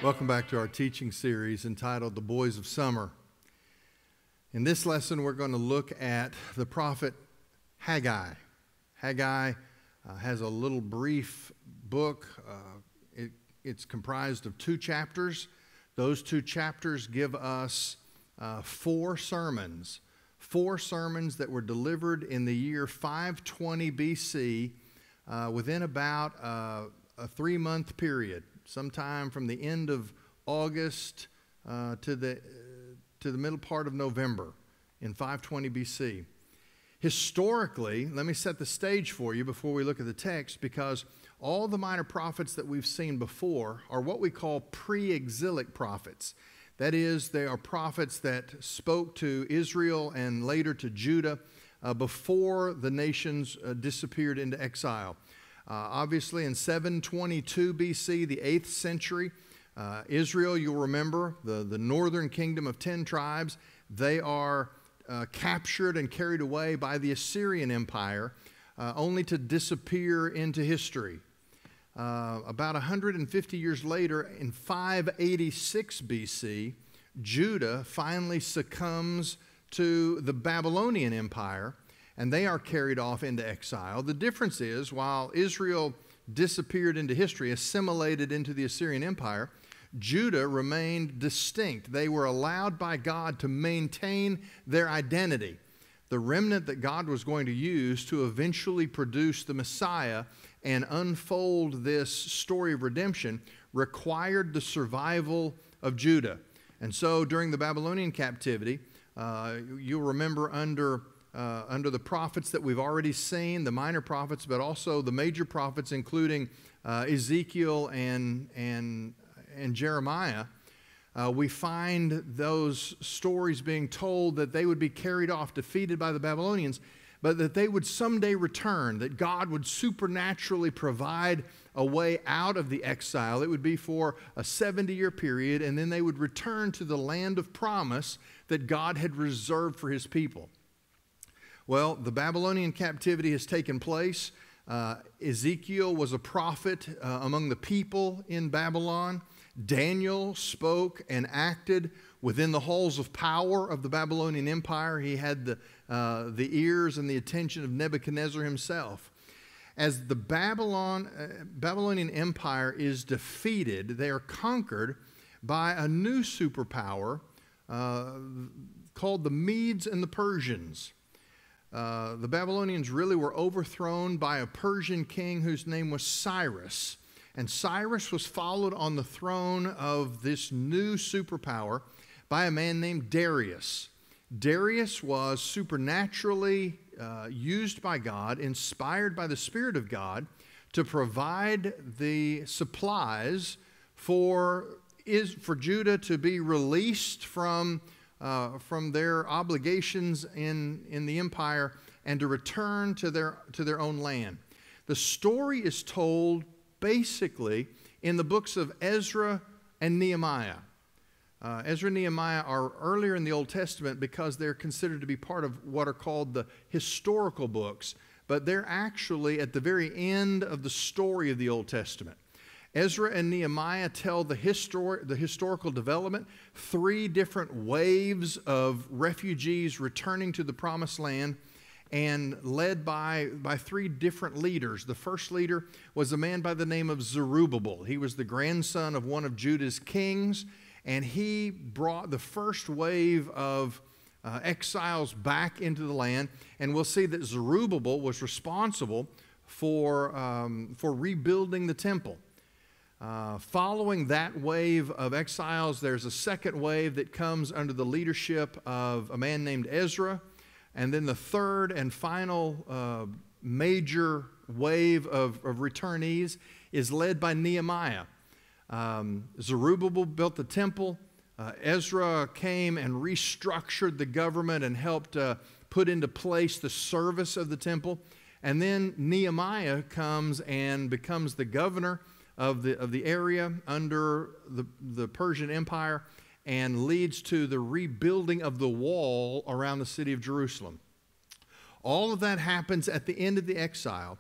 Welcome back to our teaching series entitled The Boys of Summer. In this lesson, we're going to look at the prophet Haggai. Haggai has a little brief book. It's comprised of 2 chapters. Those 2 chapters give us 4 sermons. 4 sermons that were delivered in the year 520 BC within about a 3-month period. Sometime from the end of August to the middle part of November in 520 BC. Historically, let me set the stage for you before we look at the text, because all the minor prophets that we've seen before are what we call pre-exilic prophets. That is, they are prophets that spoke to Israel and later to Judah before the nations disappeared into exile. Obviously, in 722 BC, the 8th century, Israel, you'll remember, the northern kingdom of 10 tribes, they are captured and carried away by the Assyrian Empire, only to disappear into history. About 150 years later, in 586 BC, Judah finally succumbs to the Babylonian Empire, and they are carried off into exile. The difference is, while Israel disappeared into history, assimilated into the Assyrian Empire, Judah remained distinct. They were allowed by God to maintain their identity. The remnant that God was going to use to eventually produce the Messiah and unfold this story of redemption required the survival of Judah. And so during the Babylonian captivity, you'll remember under the prophets that we've already seen, the minor prophets, but also the major prophets, including Ezekiel and Jeremiah, we find those stories being told that they would be carried off, defeated by the Babylonians, but that they would someday return, that God would supernaturally provide a way out of the exile. It would be for a 70-year period, and then they would return to the land of promise that God had reserved for His people. Well, the Babylonian captivity has taken place. Ezekiel was a prophet among the people in Babylon. Daniel spoke and acted within the halls of power of the Babylonian Empire. He had the ears and the attention of Nebuchadnezzar himself. As the Babylonian Empire is defeated, they are conquered by a new superpower called the Medes and the Persians. The Babylonians really were overthrown by a Persian king whose name was Cyrus. And Cyrus was followed on the throne of this new superpower by a man named Darius. Darius was supernaturally used by God, inspired by the Spirit of God, to provide the supplies for Judah to be released from their obligations in the empire and to return to their own land. The story is told basically in the books of Ezra and Nehemiah. Ezra and Nehemiah are earlier in the Old Testament because they're considered to be part of what are called the historical books, but they're actually at the very end of the story of the Old Testament. Ezra and Nehemiah tell the historical development, 3 different waves of refugees returning to the Promised Land, and led by 3 different leaders. The first leader was a man by the name of Zerubbabel. He was the grandson of one of Judah's kings, and he brought the first wave of exiles back into the land. And we'll see that Zerubbabel was responsible for rebuilding the temple. Following that wave of exiles, there's a second wave that comes under the leadership of a man named Ezra. And then the third and final major wave of returnees is led by Nehemiah. Zerubbabel built the temple. Ezra came and restructured the government and helped put into place the service of the temple. And then Nehemiah comes and becomes the governor of the area under the Persian Empire, and leads to the rebuilding of the wall around the city of Jerusalem. All of that happens at the end of the exile,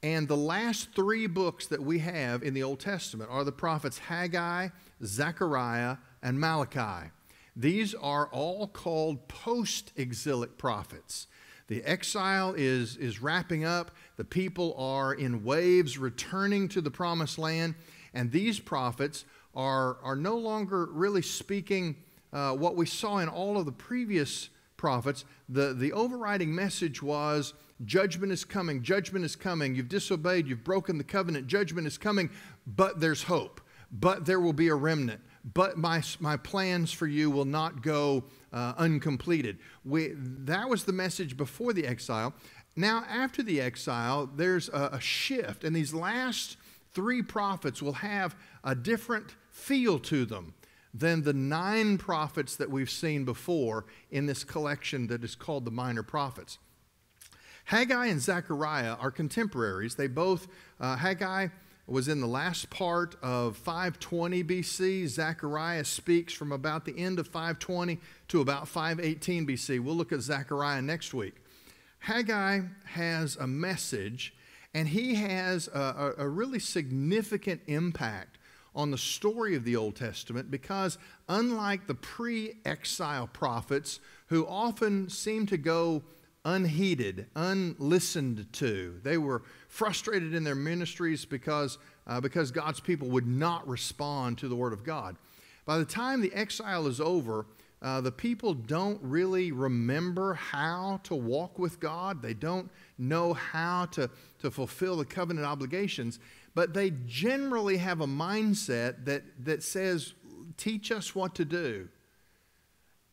And the last three books that we have in the Old Testament are the prophets Haggai, Zachariah, and Malachi. These are all called post-exilic prophets. The exile is wrapping up. The people are in waves returning to the promised land. And these prophets are no longer really speaking what we saw in all of the previous prophets. The overriding message was, judgment is coming, judgment is coming. You've disobeyed, you've broken the covenant, judgment is coming, but there's hope. But there will be a remnant. But my plans for you will not go uncompleted. That was the message before the exile. Now, after the exile, there's a shift, and these last three prophets will have a different feel to them than the 9 prophets that we've seen before in this collection that is called the Minor Prophets. Haggai and Zechariah are contemporaries. They both, Haggai was in the last part of 520 BC. Zechariah speaks from about the end of 520 to about 518 BC. We'll look at Zechariah next week. Haggai has a message, and he has a really significant impact on the story of the Old Testament, because unlike the pre-exile prophets who often seem to go unheeded, unlistened to, they were frustrated in their ministries because God's people would not respond to the Word of God. By the time the exile is over, the people don't really remember how to walk with God. They don't know how to fulfill the covenant obligations, but they generally have a mindset that says, teach us what to do.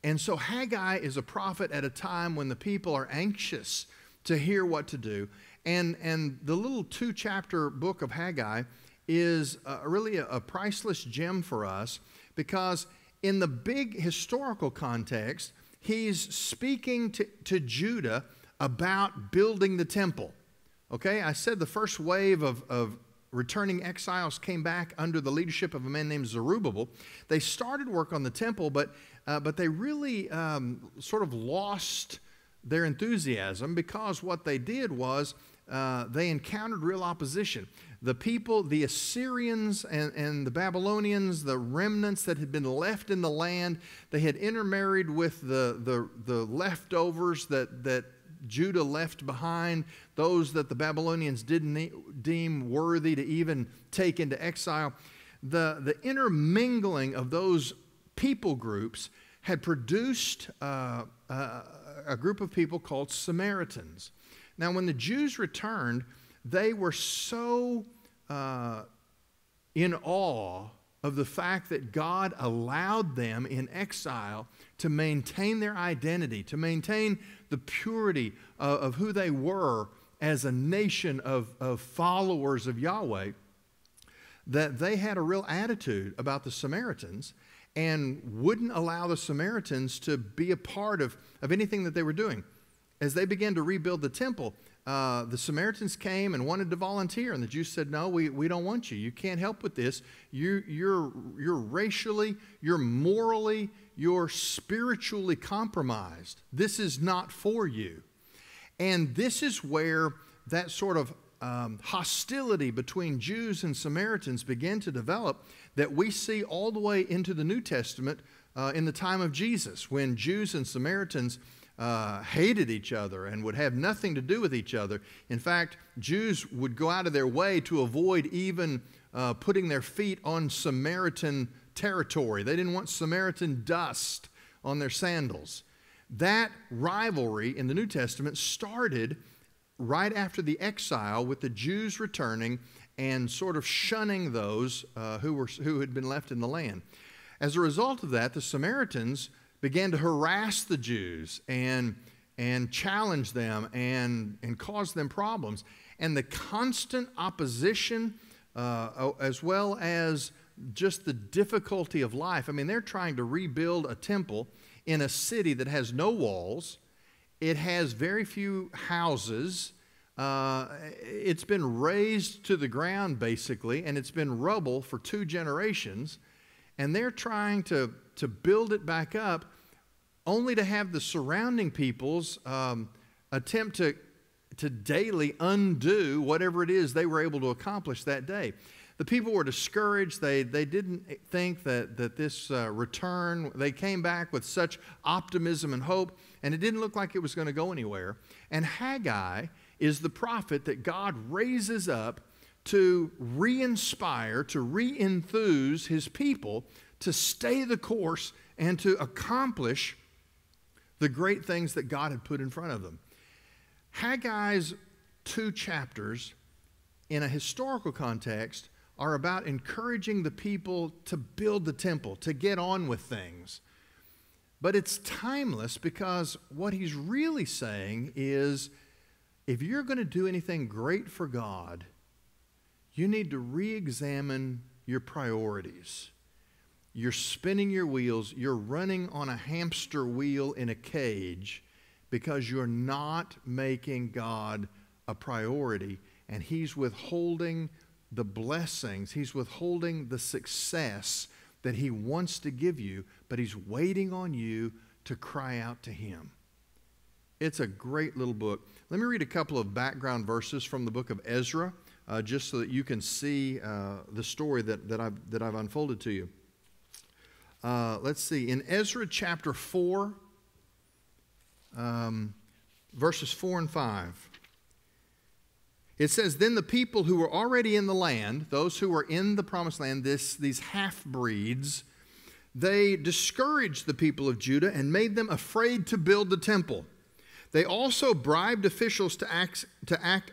And so Haggai is a prophet at a time when the people are anxious to hear what to do. And the little 2-chapter book of Haggai is really a priceless gem for us, because in the big historical context, he's speaking to Judah about building the temple. Okay, I said the first wave of returning exiles came back under the leadership of a man named Zerubbabel. They started work on the temple, but they really sort of lost their enthusiasm, because what they did was they encountered real opposition. The people, the Assyrians and the Babylonians, the remnants that had been left in the land, they had intermarried with the leftovers that Judah left behind, those that the Babylonians didn't deem worthy to even take into exile. The intermingling of those people groups had produced a group of people called Samaritans. Now, when the Jews returned, they were so in awe of the fact that God allowed them in exile to maintain their identity, to maintain the purity of who they were as a nation of followers of Yahweh, that they had a real attitude about the Samaritans and wouldn't allow the Samaritans to be a part of anything that they were doing. As they began to rebuild the temple, the Samaritans came and wanted to volunteer, and the Jews said, no, we don't want you. You can't help with this. You're racially, you're morally, you're spiritually compromised. This is not for you. And this is where that sort of hostility between Jews and Samaritans began to develop, that we see all the way into the New Testament in the time of Jesus, when Jews and Samaritans hated each other and would have nothing to do with each other. In fact, Jews would go out of their way to avoid even putting their feet on Samaritan territory. They didn't want Samaritan dust on their sandals. That rivalry in the New Testament started right after the exile, with the Jews returning and sort of shunning those who had been left in the land. As a result of that, the Samaritans began to harass the Jews and challenge them and cause them problems. And the constant opposition, as well as just the difficulty of life. I mean, they're trying to rebuild a temple in a city that has no walls. It has very few houses. It's been razed to the ground, basically, and it's been rubble for 2 generations. And they're trying to build it back up, only to have the surrounding peoples attempt to daily undo whatever it is they were able to accomplish that day. The people were discouraged. They didn't think that this return, they came back with such optimism and hope, and it didn't look like it was going to go anywhere. And Haggai is the prophet that God raises up to re-inspire, to re-enthuse his people to stay the course and to accomplish the great things that God had put in front of them. Haggai's 2 chapters, in a historical context, are about encouraging the people to build the temple, to get on with things. But it's timeless because what he's really saying is, if you're going to do anything great for God, you need to re-examine your priorities. You're spinning your wheels. You're running on a hamster wheel in a cage because you're not making God a priority, and he's withholding the blessings. He's withholding the success that he wants to give you, but he's waiting on you to cry out to him. It's a great little book. Let me read a couple of background verses from the book of Ezra, just so that you can see the story that I've unfolded to you. Let's see. In Ezra chapter 4, verses 4 and 5, it says, "Then the people who were already in the land, those who were in the promised land, these half-breeds, they discouraged the people of Judah and made them afraid to build the temple. They also bribed officials to act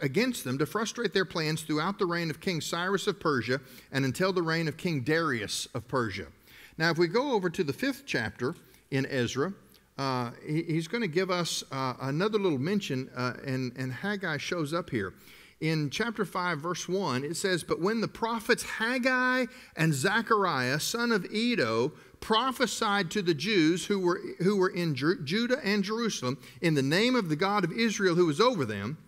against them, to frustrate their plans throughout the reign of King Cyrus of Persia and until the reign of King Darius of Persia." Now, if we go over to the 5th chapter in Ezra, he's going to give us another little mention, and Haggai shows up here. In chapter 5, verse 1, it says, "But when the prophets Haggai and Zachariah, son of Iddo, prophesied to the Jews who were in Judah and Jerusalem in the name of the God of Israel who was over them,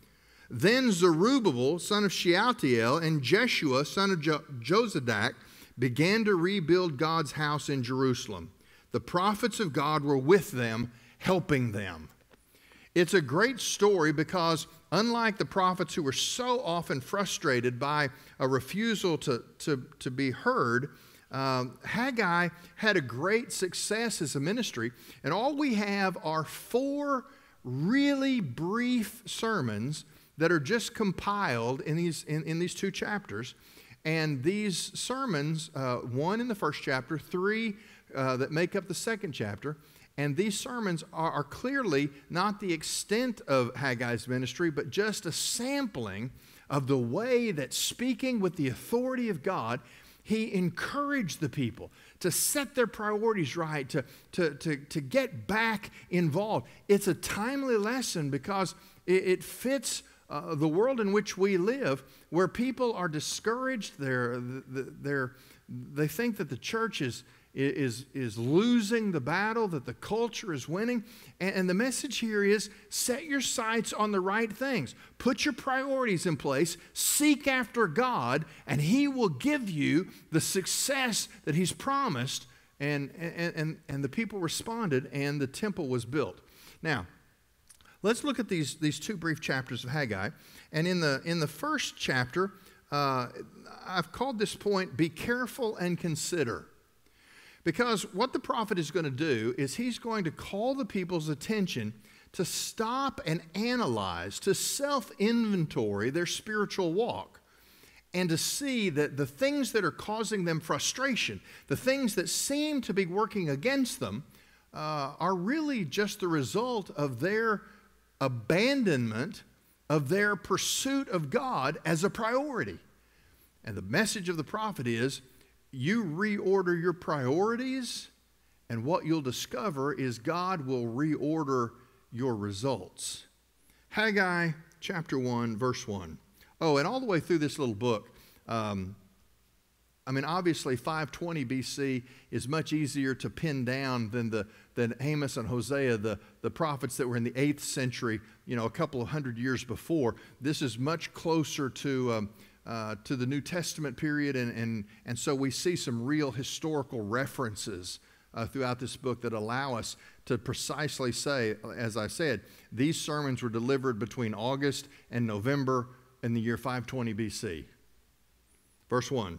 then Zerubbabel, son of Shealtiel, and Jeshua, son of Jozadak, began to rebuild God's house in Jerusalem. The prophets of God were with them, helping them." It's a great story because unlike the prophets who were so often frustrated by a refusal to be heard, Haggai had a great success as a ministry. And all we have are 4 really brief sermons that are just compiled in these 2 chapters. And these sermons, 1 in the 1st chapter, 3 that make up the 2nd chapter, and these sermons are clearly not the extent of Haggai's ministry, but just a sampling of the way that, speaking with the authority of God, he encouraged the people to set their priorities right, to get back involved. It's a timely lesson because it fits the world in which we live, where people are discouraged. They think that the church is losing the battle, that the culture is winning. And the message here is, set your sights on the right things. Put your priorities in place. Seek after God, and he will give you the success that he's promised. And the people responded, and the temple was built. Now, let's look at these 2 brief chapters of Haggai. And in the 1st chapter, I've called this point, "Be careful and consider." Because what the prophet is going to do is he's going to call the people's attention to stop and analyze, to self-inventory their spiritual walk, and to see that the things that are causing them frustration, the things that seem to be working against them, are really just the result of their abandonment of their pursuit of God as a priority. And the message of the prophet is, you reorder your priorities, and what you'll discover is God will reorder your results. Haggai chapter 1, verse 1. Oh, and all the way through this little book, obviously 520 BC is much easier to pin down than Amos and Hosea, the prophets that were in the 8th century, a couple of hundred years before. This is much closer to the New Testament period, and so we see some real historical references throughout this book that allow us to precisely say, as I said, these sermons were delivered between August and November in the year 520 BC. Verse 1.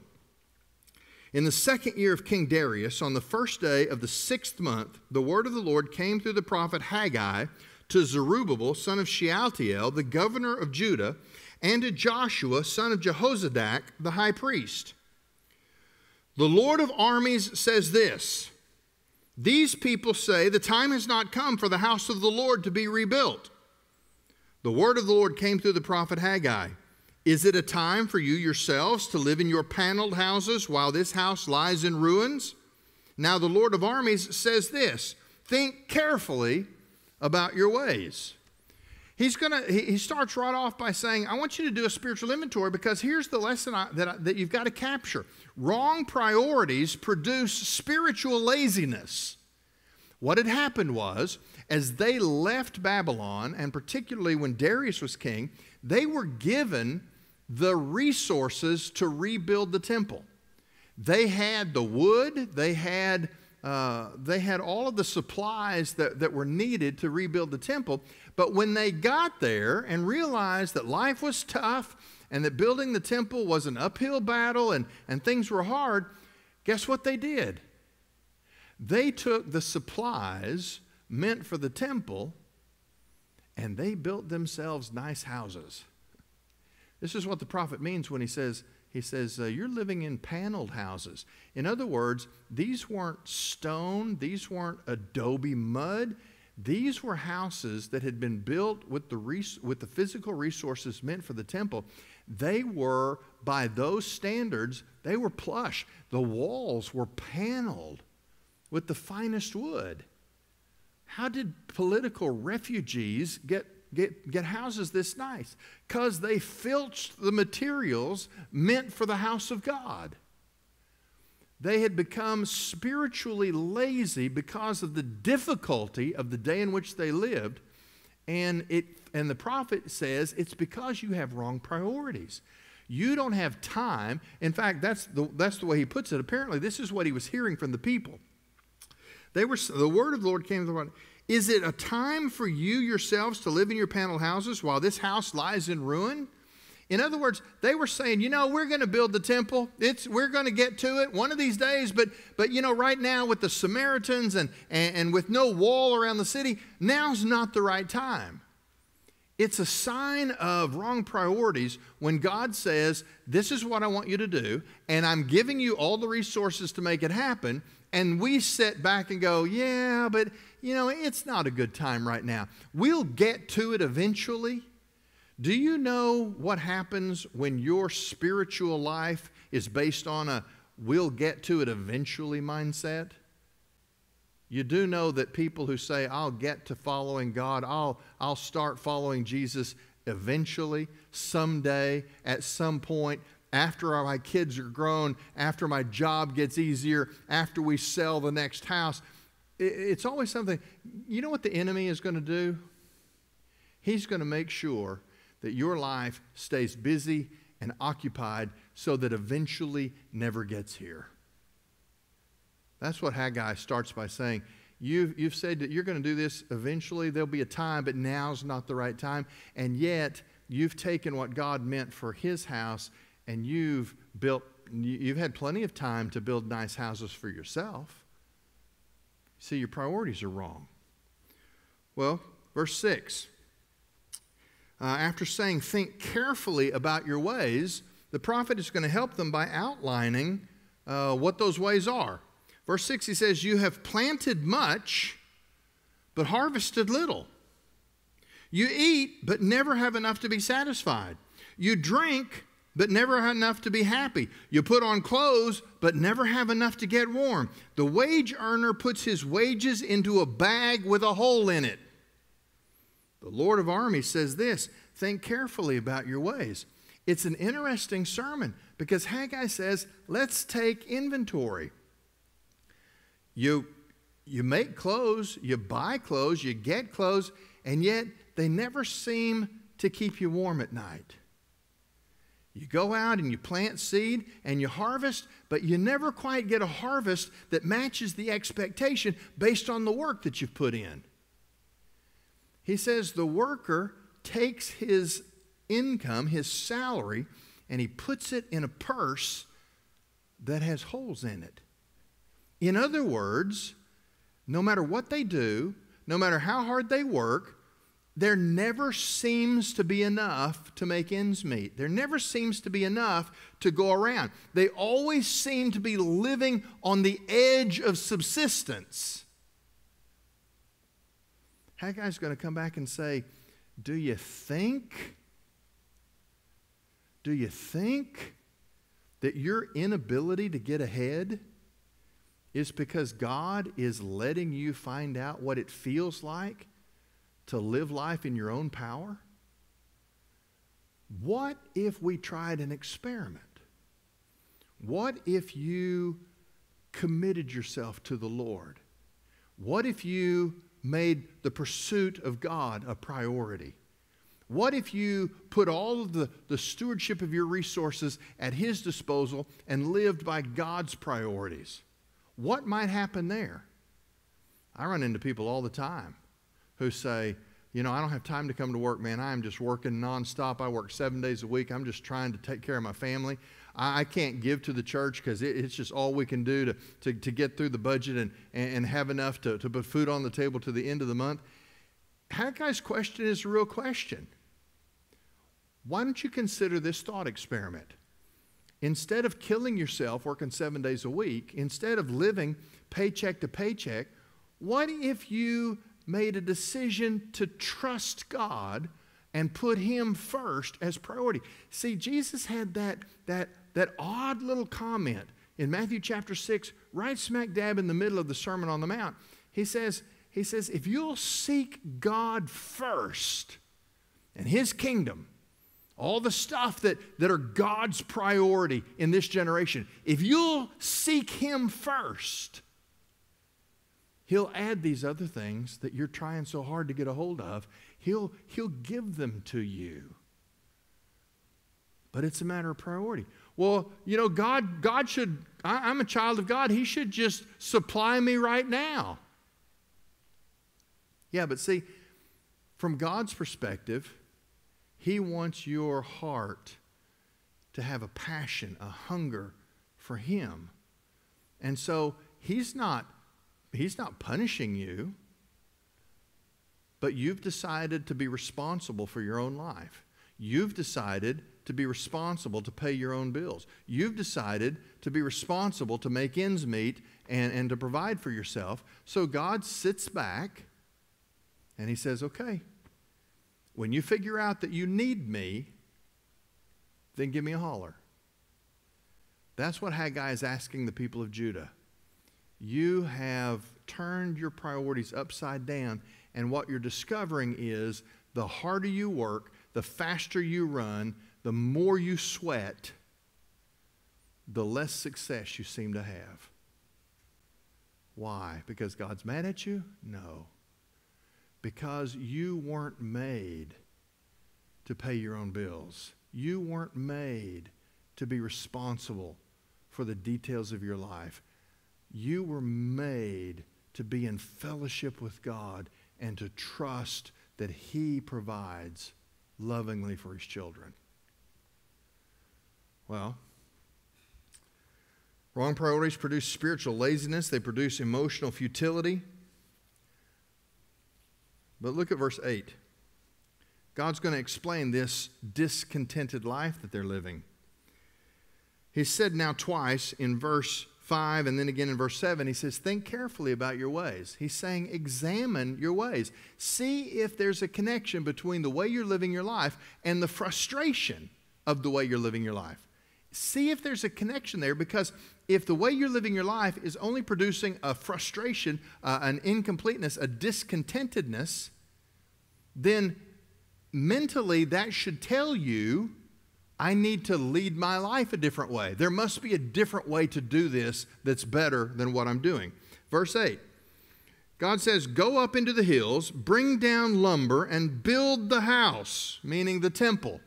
In the 2nd year of King Darius, on the 1st day of the 6th month, the word of the Lord came through the prophet Haggai to Zerubbabel, son of Shealtiel, the governor of Judah, and to Joshua, son of Jehozadak, the high priest. The Lord of armies says this, these people say the time has not come for the house of the Lord to be rebuilt. The word of the Lord came through the prophet Haggai. Is it a time for you yourselves to live in your paneled houses while this house lies in ruins? Now the Lord of armies says this, think carefully about your ways. He starts right off by saying, I want you to do a spiritual inventory because here's the lesson that you've got to capture. Wrong priorities produce spiritual laziness. What had happened was, as they left Babylon, and particularly when Darius was king, they were given the resources to rebuild the temple. They had the wood, they had all of the supplies that were needed to rebuild the temple. But when they got there and realized that life was tough and that building the temple was an uphill battle and things were hard, guess what they did? They took the supplies meant for the temple and they built themselves nice houses. This is what the prophet means when he says, you're living in paneled houses. In other words, these weren't stone, these weren't adobe mud. These were houses that had been built with the physical resources meant for the temple. They were, by those standards, they were plush. The walls were paneled with the finest wood. How did political refugees get houses this nice? Because they filched the materials meant for the house of God. They had become spiritually lazy because of the difficulty of the day in which they lived. And the prophet says it's because you have wrong priorities. You don't have time. In fact, that's the way he puts it. Apparently, this is what he was hearing from the people. The word of the Lord came to the Lord. Is it a time for you yourselves to live in your paneled houses while this house lies in ruin? In other words, they were saying, we're going to build the temple. We're going to get to it one of these days. But right now with the Samaritans and with no wall around the city, now's not the right time. It's a sign of wrong priorities when God says, this is what I want you to do, and I'm giving you all the resources to make it happen, and we sit back and go, yeah, but, it's not a good time right now. We'll get to it eventually. Do you know what happens when your spiritual life is based on a we'll get to it eventually mindset? You do know that people who say, I'll get to following God, I'll start following Jesus eventually, someday, at some point, after my kids are grown, after my job gets easier, after we sell the next house. It's always something. You know what the enemy is going to do? He's going to make sure that your life stays busy and occupied so that eventually never gets here. That's what Haggai starts by saying. You've said that you're going to do this eventually. There'll be a time, but now's not the right time. And yet, you've taken what God meant for his house and you've had plenty of time to build nice houses for yourself. See, your priorities are wrong. Well, verse 6. After saying, think carefully about your ways, the prophet is going to help them by outlining what those ways are. Verse 6, he says, you have planted much, but harvested little. You eat, but never have enough to be satisfied. You drink, but never have enough to be happy. You put on clothes, but never have enough to get warm. The wage earner puts his wages into a bag with a hole in it. The Lord of armies says this, think carefully about your ways. It's an interesting sermon because Haggai says, let's take inventory. You make clothes, you buy clothes, you get clothes, and yet they never seem to keep you warm at night. You go out and you plant seed and you harvest, but you never quite get a harvest that matches the expectation based on the work that you've put in. He says the worker takes his income, his salary, and he puts it in a purse that has holes in it. In other words, no matter what they do, no matter how hard they work, there never seems to be enough to make ends meet. There never seems to be enough to go around. They always seem to be living on the edge of subsistence. Haggai's going to come back and say, do you think that your inability to get ahead is because God is letting you find out what it feels like to live life in your own power? What if we tried an experiment? What if you committed yourself to the Lord? What if you made the pursuit of God a priority? What if you put all of the stewardship of your resources at His disposal and lived by God's priorities? What might happen there? I run into people all the time who say, I don't have time to come to work, man. I'm just working nonstop. I work 7 days a week. I'm just trying to take care of my family. I can't give to the church because it's just all we can do to get through the budget and have enough to put food on the table to the end of the month. Haggai's question is a real question. Why don't you consider this thought experiment? Instead of killing yourself working 7 days a week, instead of living paycheck to paycheck, what if you made a decision to trust God and put Him first as priority? See, Jesus had that odd little comment in Matthew chapter 6, right smack dab in the middle of the Sermon on the Mount. He says, if you'll seek God first and His kingdom, all the stuff that are God's priority in this generation, if you'll seek Him first, He'll add these other things that you're trying so hard to get a hold of. He'll give them to you. But it's a matter of priority. Well, God should, I'm a child of God. He should just supply me right now. Yeah, but see, from God's perspective, He wants your heart to have a passion, a hunger for Him. And so He's not punishing you, but you've decided to be responsible for your own life. You've decided to be responsible to pay your own bills. You've decided to be responsible to make ends meet and to provide for yourself. So God sits back and He says, okay, when you figure out that you need me, then give me a holler. That's what Haggai is asking the people of Judah. You have turned your priorities upside down, and what you're discovering is the harder you work, the faster you run, the more you sweat, the less success you seem to have. Why? Because God's mad at you? No. Because you weren't made to pay your own bills. You weren't made to be responsible for the details of your life. You were made to be in fellowship with God and to trust that He provides lovingly for His children. Well, wrong priorities produce spiritual laziness. They produce emotional futility. But look at verse 8. God's going to explain this discontented life that they're living. He said now twice in verse 5 and then again in verse 7, He says, think carefully about your ways. He's saying, examine your ways. See if there's a connection between the way you're living your life and the frustration of the way you're living your life. See if there's a connection there, because if the way you're living your life is only producing a frustration, an incompleteness, a discontentedness, then mentally that should tell you, I need to lead my life a different way. There must be a different way to do this that's better than what I'm doing. Verse 8, God says, go up into the hills, bring down lumber, and build the house, meaning the temple.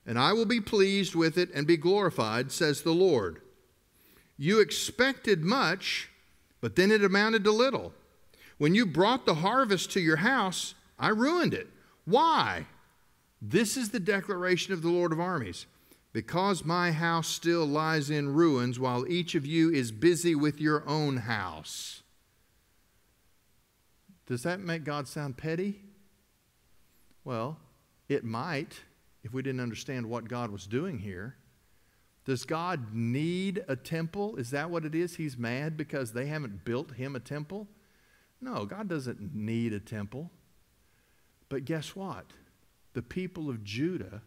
and I will be pleased with it and be glorified, says the Lord. You expected much, but then it amounted to little. When you brought the harvest to your house, I ruined it. Why? This is the declaration of the Lord of Armies. Because my house still lies in ruins, while each of you is busy with your own house. Does that make God sound petty? Well, it might, if we didn't understand what God was doing here. Does God need a temple? Is that what it is? He's mad because they haven't built him a temple? No, God doesn't need a temple. But guess what? The people of Judah,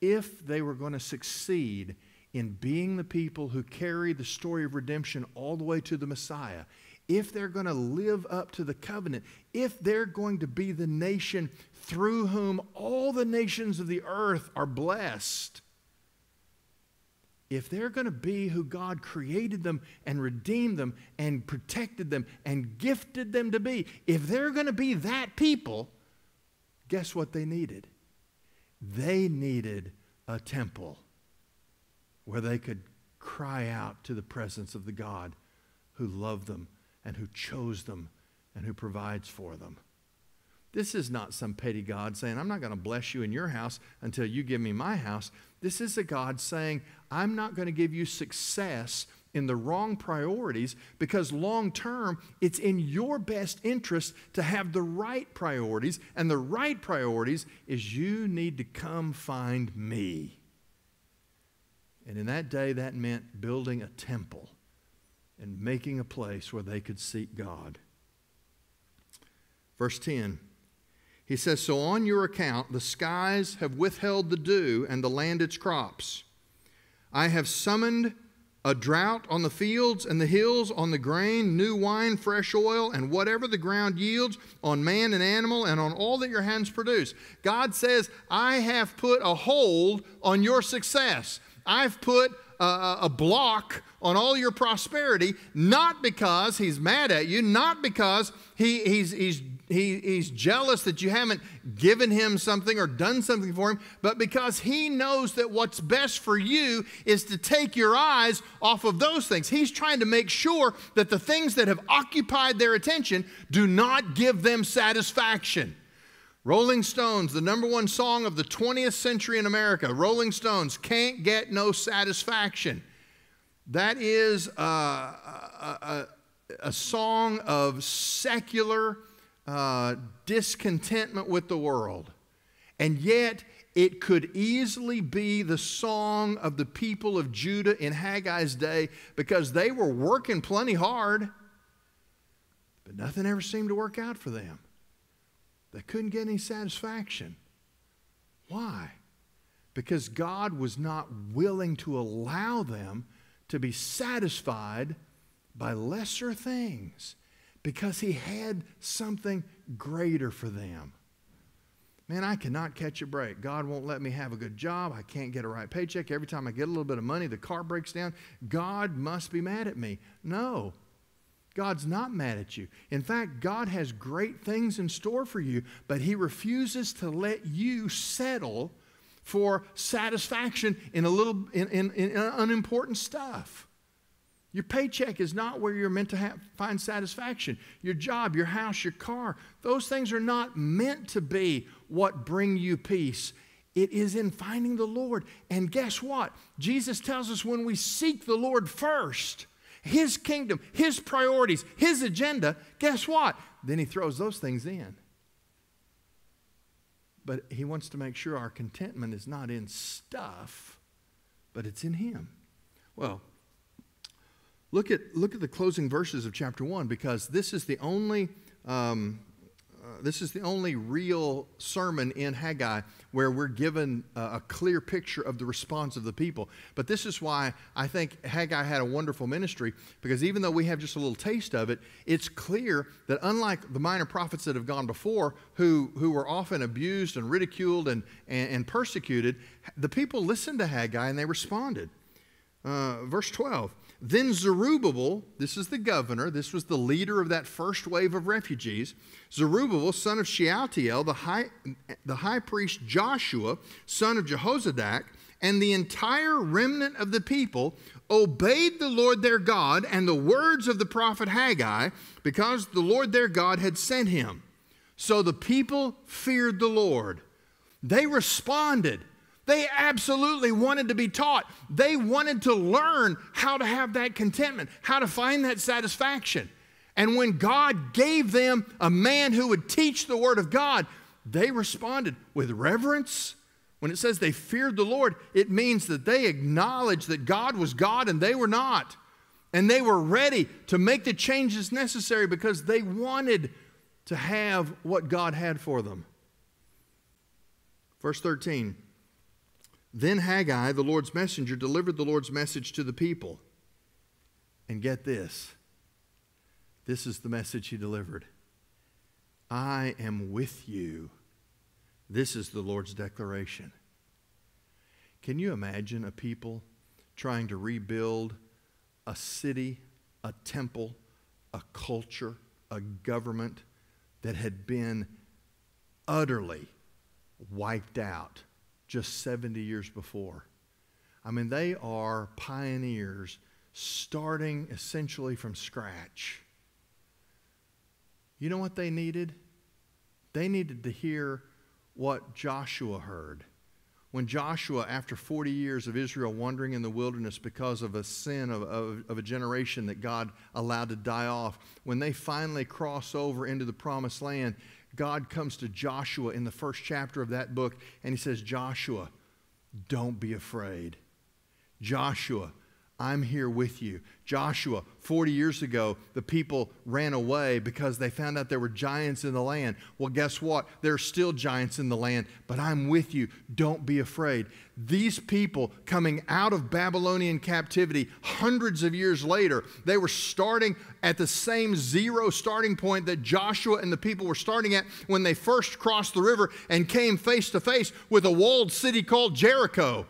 if they were going to succeed in being the people who carry the story of redemption all the way to the Messiah, if they're going to live up to the covenant, if they're going to be the nation through whom all the nations of the earth are blessed, if they're going to be who God created them and redeemed them and protected them and gifted them to be, if they're going to be that people, guess what they needed? They needed a temple where they could cry out to the presence of the God who loved them and who chose them and who provides for them. This is not some petty God saying, I'm not going to bless you in your house until you give me my house. This is a God saying, I'm not going to give you success in the wrong priorities because long term, it's in your best interest to have the right priorities. And the right priorities is you need to come find me. And in that day, that meant building a temple and making a place where they could seek God. Verse 10, he says, so on your account, the skies have withheld the dew and the land its crops. I have summoned a drought on the fields and the hills, on the grain, new wine, fresh oil, and whatever the ground yields, on man and animal, and on all that your hands produce. God says, I have put a hold on your success. I've put a block on all your prosperity, not because he's mad at you, not because he's jealous that you haven't given him something or done something for him, but because he knows that what's best for you is to take your eyes off of those things. He's trying to make sure that the things that have occupied their attention do not give them satisfaction. Rolling Stones, the #1 song of the 20th century in America, Rolling Stones, Can't Get No Satisfaction. That is a song of secular discontentment with the world. And yet, it could easily be the song of the people of Judah in Haggai's day because they were working plenty hard, but nothing ever seemed to work out for them. They couldn't get any satisfaction. Why? Because God was not willing to allow them to be satisfied by lesser things because he had something greater for them. Man, I cannot catch a break. God won't let me have a good job. I can't get a right paycheck. Every time I get a little bit of money, the car breaks down. God must be mad at me. No. God's not mad at you. In fact, God has great things in store for you, but he refuses to let you settle for satisfaction in unimportant stuff. Your paycheck is not where you're meant to find satisfaction. Your job, your house, your car, those things are not meant to be what bring you peace. It is in finding the Lord. And guess what? Jesus tells us when we seek the Lord first, his kingdom, his priorities, his agenda, guess what? Then he throws those things in. But he wants to make sure our contentment is not in stuff, but it's in him. Well, look at the closing verses of chapter 1, because this is the only real sermon in Haggai where we're given a clear picture of the response of the people. But this is why I think Haggai had a wonderful ministry, because even though we have just a little taste of it, it's clear that unlike the minor prophets that have gone before, who were often abused and ridiculed and persecuted, the people listened to Haggai and they responded. Verse 12. Then Zerubbabel, this is the governor, this was the leader of that first wave of refugees. Zerubbabel, son of Shealtiel, the high priest Joshua, son of Jehozadak, and the entire remnant of the people obeyed the Lord their God and the words of the prophet Haggai, because the Lord their God had sent him. So the people feared the Lord. They responded. They absolutely wanted to be taught. They wanted to learn how to have that contentment, how to find that satisfaction. And when God gave them a man who would teach the Word of God, they responded with reverence. When it says they feared the Lord, it means that they acknowledged that God was God and they were not. And they were ready to make the changes necessary because they wanted to have what God had for them. Verse 13. Then Haggai, the Lord's messenger, delivered the Lord's message to the people. And get this. This is the message he delivered. I am with you. This is the Lord's declaration. Can you imagine a people trying to rebuild a city, a temple, a culture, a government that had been utterly wiped out just 70 years before? I mean, they are pioneers starting essentially from scratch. You know what they needed? They needed to hear what Joshua heard. When Joshua, after 40 years of Israel wandering in the wilderness because of a sin of a generation that God allowed to die off, when they finally cross over into the promised land, God comes to Joshua in the first chapter of that book, and he says, Joshua, don't be afraid. Joshua, I'm here with you. Joshua, 40 years ago, the people ran away because they found out there were giants in the land. Well, guess what? There are still giants in the land, but I'm with you. Don't be afraid. These people coming out of Babylonian captivity hundreds of years later, they were starting at the same zero starting point that Joshua and the people were starting at when they first crossed the river and came face to face with a walled city called Jericho.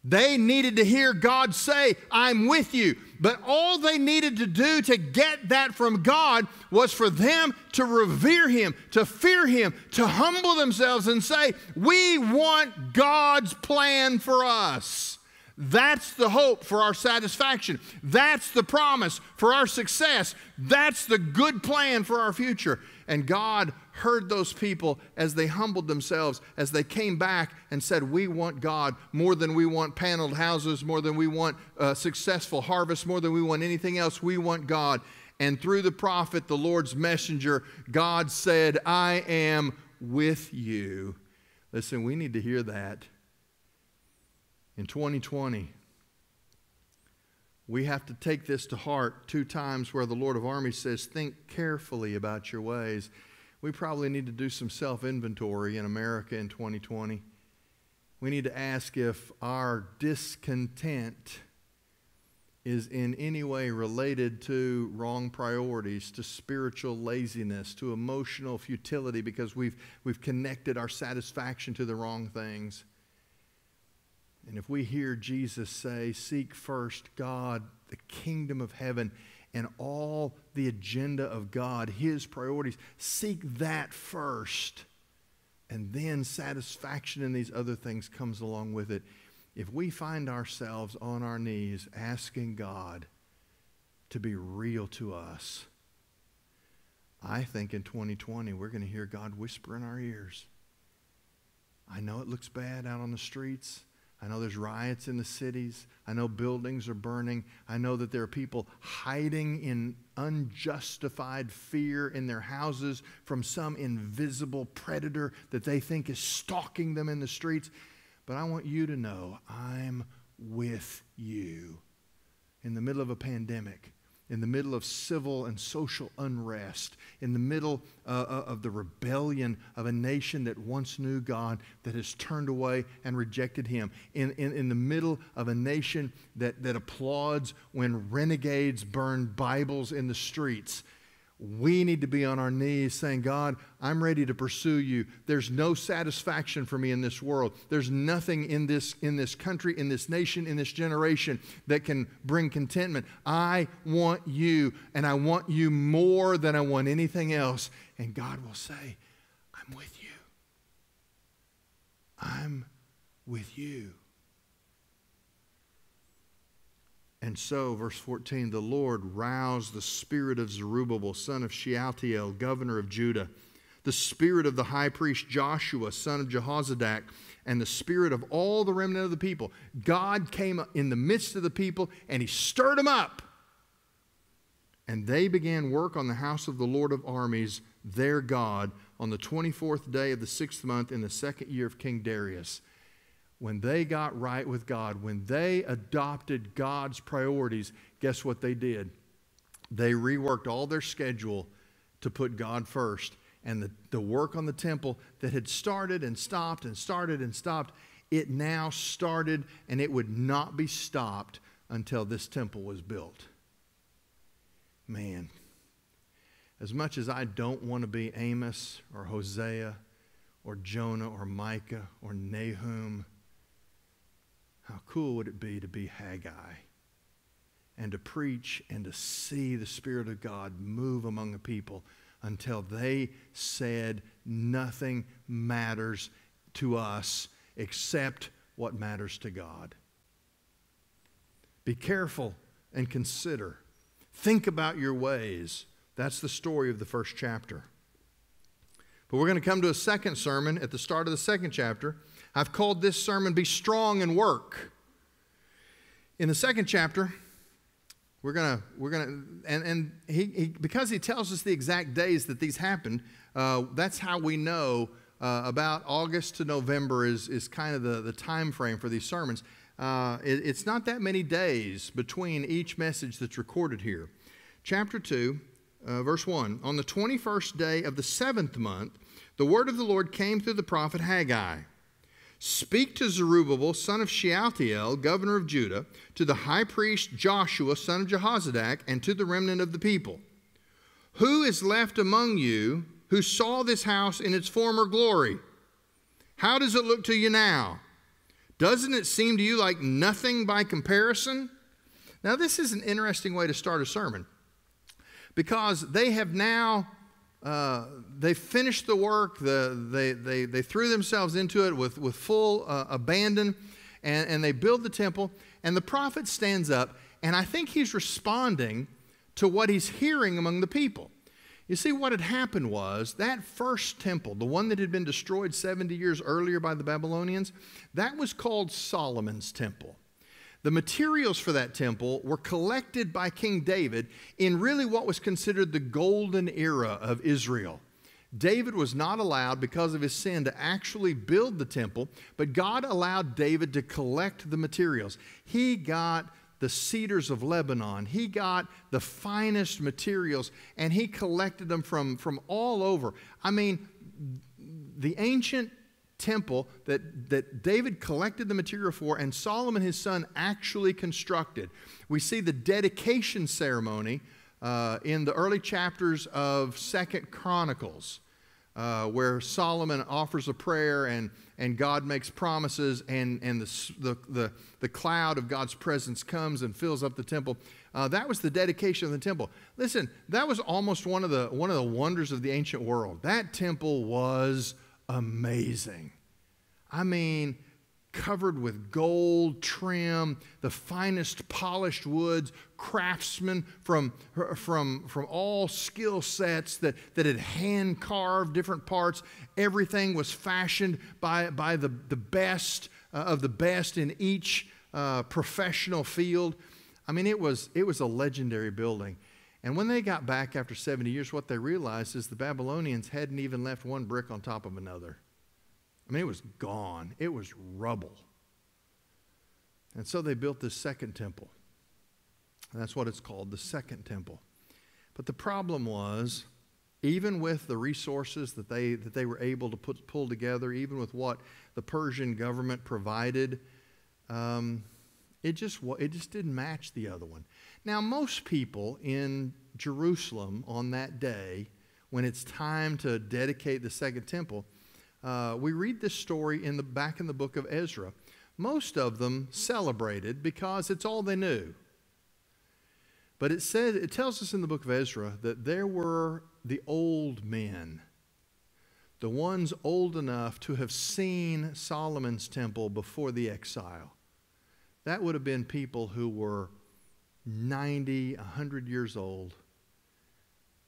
They needed to hear God say, I'm with you. But all they needed to do to get that from God was for them to revere Him, to fear Him, to humble themselves and say, we want God's plan for us. That's the hope for our satisfaction. That's the promise for our success. That's the good plan for our future. And God heard those people as they humbled themselves, as they came back and said, we want God more than we want paneled houses, more than we want successful harvest, more than we want anything else. We want God. And through the prophet, the Lord's messenger, God said, I am with you. Listen, we need to hear that. In 2020, we have to take this to heart 2 times where the Lord of Armies says, think carefully about your ways. We probably need to do some self-inventory in America in 2020. We need to ask if our discontent is in any way related to wrong priorities, to spiritual laziness, to emotional futility because we've connected our satisfaction to the wrong things. And if we hear Jesus say, seek first God, the kingdom of heaven, and all the agenda of God, His priorities, seek that first. And then satisfaction in these other things comes along with it. If we find ourselves on our knees asking God to be real to us, I think in 2020 we're going to hear God whisper in our ears. I know it looks bad out on the streets. I know there's riots in the cities. I know buildings are burning. I know that there are people hiding in unjustified fear in their houses from some invisible predator that they think is stalking them in the streets. But I want you to know I'm with you in the middle of a pandemic, in the middle of civil and social unrest, in the middle of the rebellion of a nation that once knew God, that has turned away and rejected Him, in the middle of a nation that applauds when renegades burn Bibles in the streets. We need to be on our knees saying, God, I'm ready to pursue you. There's no satisfaction for me in this world. There's nothing in this country, in this nation, in this generation that can bring contentment. I want you, and I want you more than I want anything else. And God will say, I'm with you. I'm with you. And so, verse 14, the Lord roused the spirit of Zerubbabel, son of Shealtiel, governor of Judah, the spirit of the high priest Joshua, son of Jehozadak, and the spirit of all the remnant of the people. God came in the midst of the people, and he stirred them up. And they began work on the house of the Lord of armies, their God, on the 24th day of the 6th month in the 2nd year of King Darius. When they got right with God, when they adopted God's priorities, guess what they did? They reworked all their schedule to put God first. And the work on the temple that had started and stopped and started and stopped, it now started, and it would not be stopped until this temple was built. Man, as much as I don't want to be Amos or Hosea or Jonah or Micah or Nahum, how cool would it be to be Haggai and to preach and to see the Spirit of God move among the people until they said nothing matters to us except what matters to God. Be careful and consider. Think about your ways. That's the story of the first chapter. But we're going to come to a second sermon at the start of the second chapter. I've called this sermon, Be Strong and Work. In the second chapter, because he tells us the exact days that these happened, that's how we know about August to November is kind of the time frame for these sermons. It's not that many days between each message that's recorded here. Chapter 2, verse 1, on the 21st day of the 7th month, the word of the Lord came through the prophet Haggai. Speak to Zerubbabel, son of Shealtiel, governor of Judah, to the high priest Joshua, son of Jehozadak, and to the remnant of the people. Who is left among you who saw this house in its former glory? How does it look to you now? Doesn't it seem to you like nothing by comparison? Now, this is an interesting way to start a sermon, because they have now they finished the work. They threw themselves into it with full abandon, and they build the temple. And the prophet stands up, and I think he's responding to what he's hearing among the people. You see, what had happened was that first temple, the one that had been destroyed 70 years earlier by the Babylonians, that was called Solomon's temple. The materials for that temple were collected by King David in really what was considered the golden era of Israel. David was not allowed, because of his sin, to actually build the temple, but God allowed David to collect the materials. He got the cedars of Lebanon. He got the finest materials, and he collected them from all over. I mean, the ancient temple that David collected the material for, and Solomon his son actually constructed. We see the dedication ceremony in the early chapters of 2 Chronicles, where Solomon offers a prayer and God makes promises, and the cloud of God's presence comes and fills up the temple. That was the dedication of the temple. Listen, that was almost one of the wonders of the ancient world. That temple was amazing. I mean, covered with gold trim, the finest polished woods, craftsmen from all skill sets that had hand carved different parts. Everything was fashioned by the best of the best in each professional field. I mean, it was a legendary building. And when they got back after 70 years, what they realized is the Babylonians hadn't even left one brick on top of another. I mean, it was gone. It was rubble. And so they built this second temple. And that's what it's called, the second temple. But the problem was, even with the resources that they were able to pull together, even with what the Persian government provided, it It just didn't match the other one. Now, most people in Jerusalem on that day, when it's time to dedicate the second temple, we read this story back in the book of Ezra. Most of them celebrated because it's all they knew. But it tells us in the book of Ezra that there were the old men, the ones old enough to have seen Solomon's temple before the exile. That would have been people who were 90, 100 years old.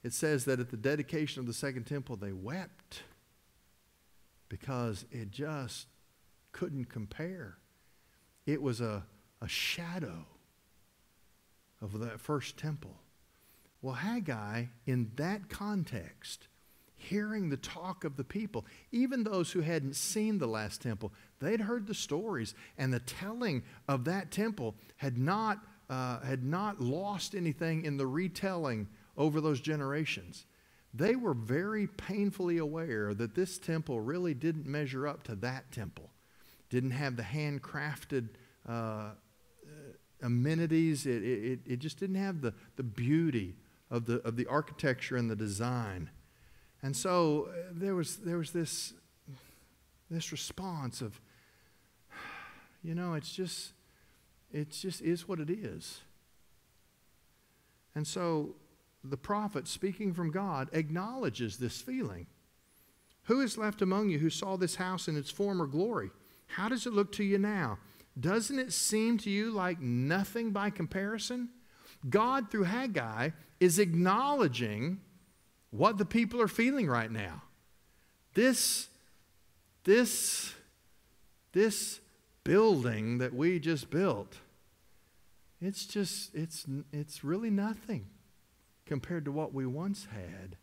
It says that at the dedication of the second temple, they wept because it just couldn't compare. It was a shadow of that first temple. Well, Haggai, in that context, hearing the talk of the people, even those who hadn't seen the last temple, they'd heard the stories, and the telling of that temple had not lost anything in the retelling over those generations. They were very painfully aware that this temple really didn't measure up to that temple. Didn't have the handcrafted amenities. It just didn't have the beauty of the architecture and the design. And so there was this response of, it just is what it is. And so the prophet, speaking from God, acknowledges this feeling. Who is left among you who saw this house in its former glory? How does it look to you now? Doesn't it seem to you like nothing by comparison? God, through Haggai, is acknowledging what the people are feeling right now. This building that we just built, it's really nothing compared to what we once had.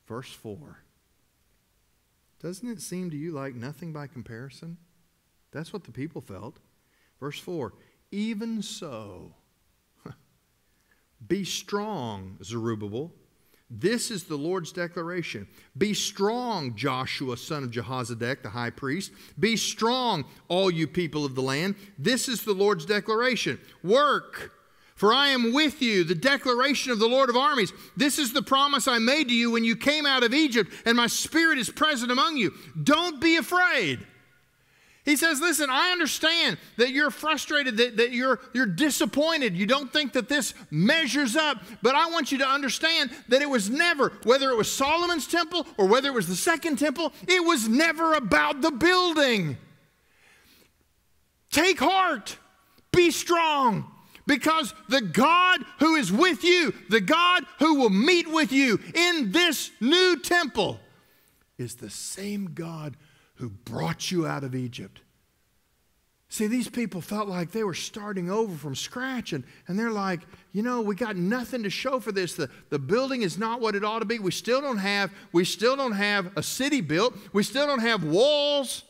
Verse 4. Doesn't it seem to you like nothing by comparison? That's what the people felt. Verse 4. Even so, be strong, Zerubbabel. This is the Lord's declaration. Be strong, Joshua, son of Jehozadak, the high priest. Be strong, all you people of the land. This is the Lord's declaration. Work, for I am with you, the declaration of the Lord of armies. This is the promise I made to you when you came out of Egypt, and my spirit is present among you. Don't be afraid. He says, listen, I understand that you're frustrated, that you're disappointed. You don't think that this measures up. But I want you to understand that it was never, whether it was Solomon's temple or whether it was the second temple, it was never about the building. Take heart. Be strong. Because the God who is with you, the God who will meet with you in this new temple, is the same God who brought you out of Egypt. See, these people felt like they were starting over from scratch, and they're like, we got nothing to show for this. The building is not what it ought to be. We still don't have a city built. We still don't have walls.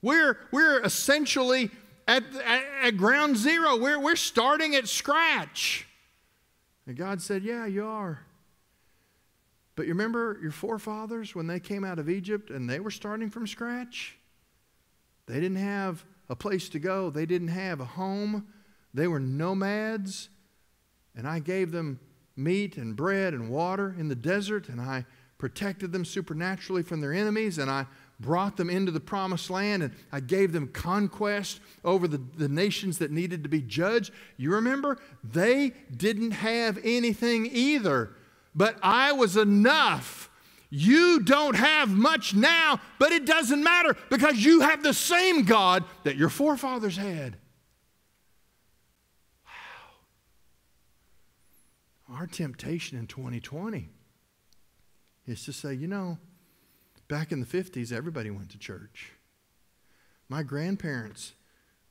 We're essentially at ground zero. We're starting at scratch. And God said, yeah, you are. But you remember your forefathers when they came out of Egypt and they were starting from scratch? They didn't have a place to go. They didn't have a home. They were nomads. And I gave them meat and bread and water in the desert, and I protected them supernaturally from their enemies, and I brought them into the promised land, and I gave them conquest over the nations that needed to be judged. You remember? They didn't have anything either. But I was enough. You don't have much now, but it doesn't matter because you have the same God that your forefathers had. Wow. Our temptation in 2020 is to say, back in the 50s, everybody went to church. My grandparents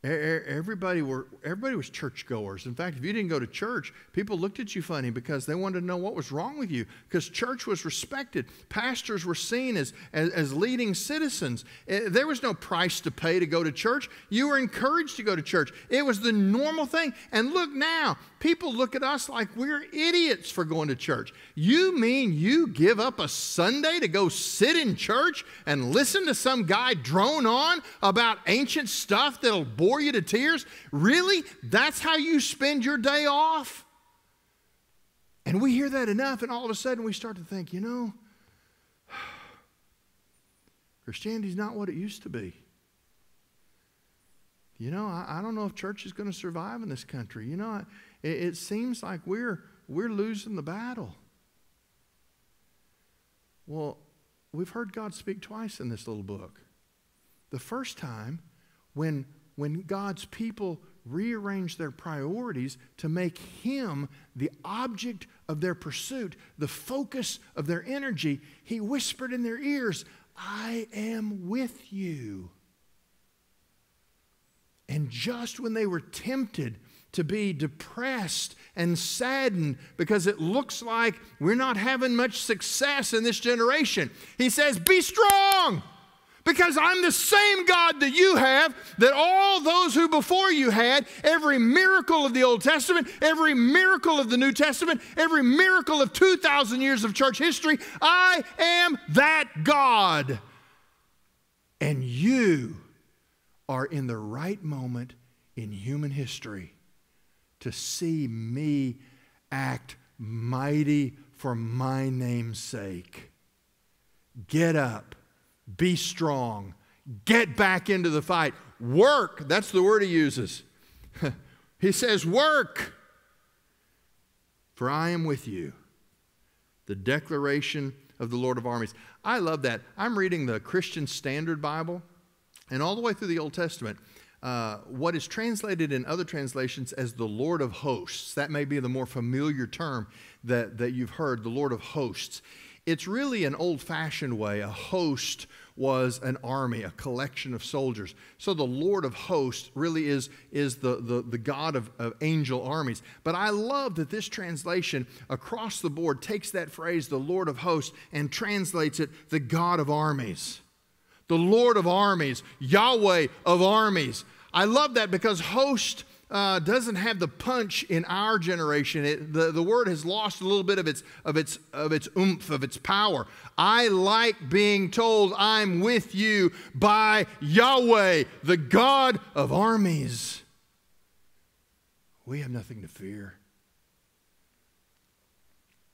Everybody was churchgoers. In fact, if you didn't go to church, people looked at you funny because they wanted to know what was wrong with you, because church was respected. Pastors were seen as leading citizens. There was no price to pay to go to church. You were encouraged to go to church. It was the normal thing. And look now, people look at us like we're idiots for going to church. You mean you give up a Sunday to go sit in church and listen to some guy drone on about ancient stuff that'll bore you to tears? Really? That's how you spend your day off? And we hear that enough, and all of a sudden we start to think, Christianity's not what it used to be. I don't know if church is going to survive in this country. It seems like we're losing the battle. Well, we've heard God speak twice in this little book. The first time, when God's people rearranged their priorities to make Him the object of their pursuit, the focus of their energy, He whispered in their ears, "I am with you." And just when they were tempted to be depressed and saddened because it looks like we're not having much success in this generation, He says, "Be strong, because I'm the same God that you have, that all those who before you had. Every miracle of the Old Testament, every miracle of the New Testament, every miracle of 2,000 years of church history, I am that God. And you are in the right moment in human history to see me act mighty for my name's sake. Get up. Be strong. Get back into the fight. Work. That's the word He uses. He says, work. For I am with you. The declaration of the Lord of Armies. I love that. I'm reading the Christian Standard Bible, and all the way through the Old Testament, what is translated in other translations as the Lord of Hosts. That may be the more familiar term that you've heard, the Lord of Hosts. It's really an old-fashioned way. A host was an army, a collection of soldiers. So the Lord of Hosts really is the God of angel armies. But I love that this translation across the board takes that phrase, the Lord of Hosts, and translates it, the God of armies. The Lord of armies, Yahweh of armies. I love that because host doesn't have the punch in our generation. The word has lost a little bit of its oomph, of its power. I like being told I'm with you by Yahweh, the God of armies. We have nothing to fear.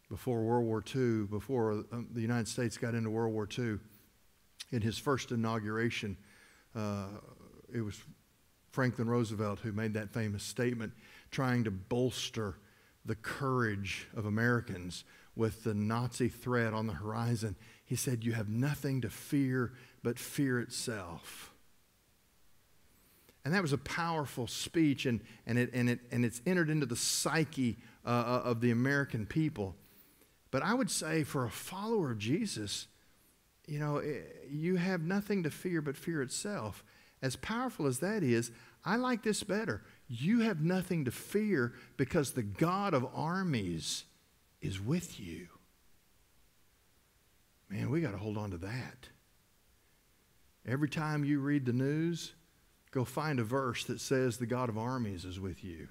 Before World War II, before the United States got into World War II, in his first inauguration, it was Franklin Roosevelt who made that famous statement, trying to bolster the courage of Americans with the Nazi threat on the horizon. He said, "You have nothing to fear but fear itself." And that was a powerful speech, and it's entered into the psyche of the American people. But I would say for a follower of Jesus, you have nothing to fear but fear itself. As powerful as that is, I like this better. You have nothing to fear because the God of armies is with you. Man, we got to hold on to that. Every time you read the news, go find a verse that says the God of armies is with you.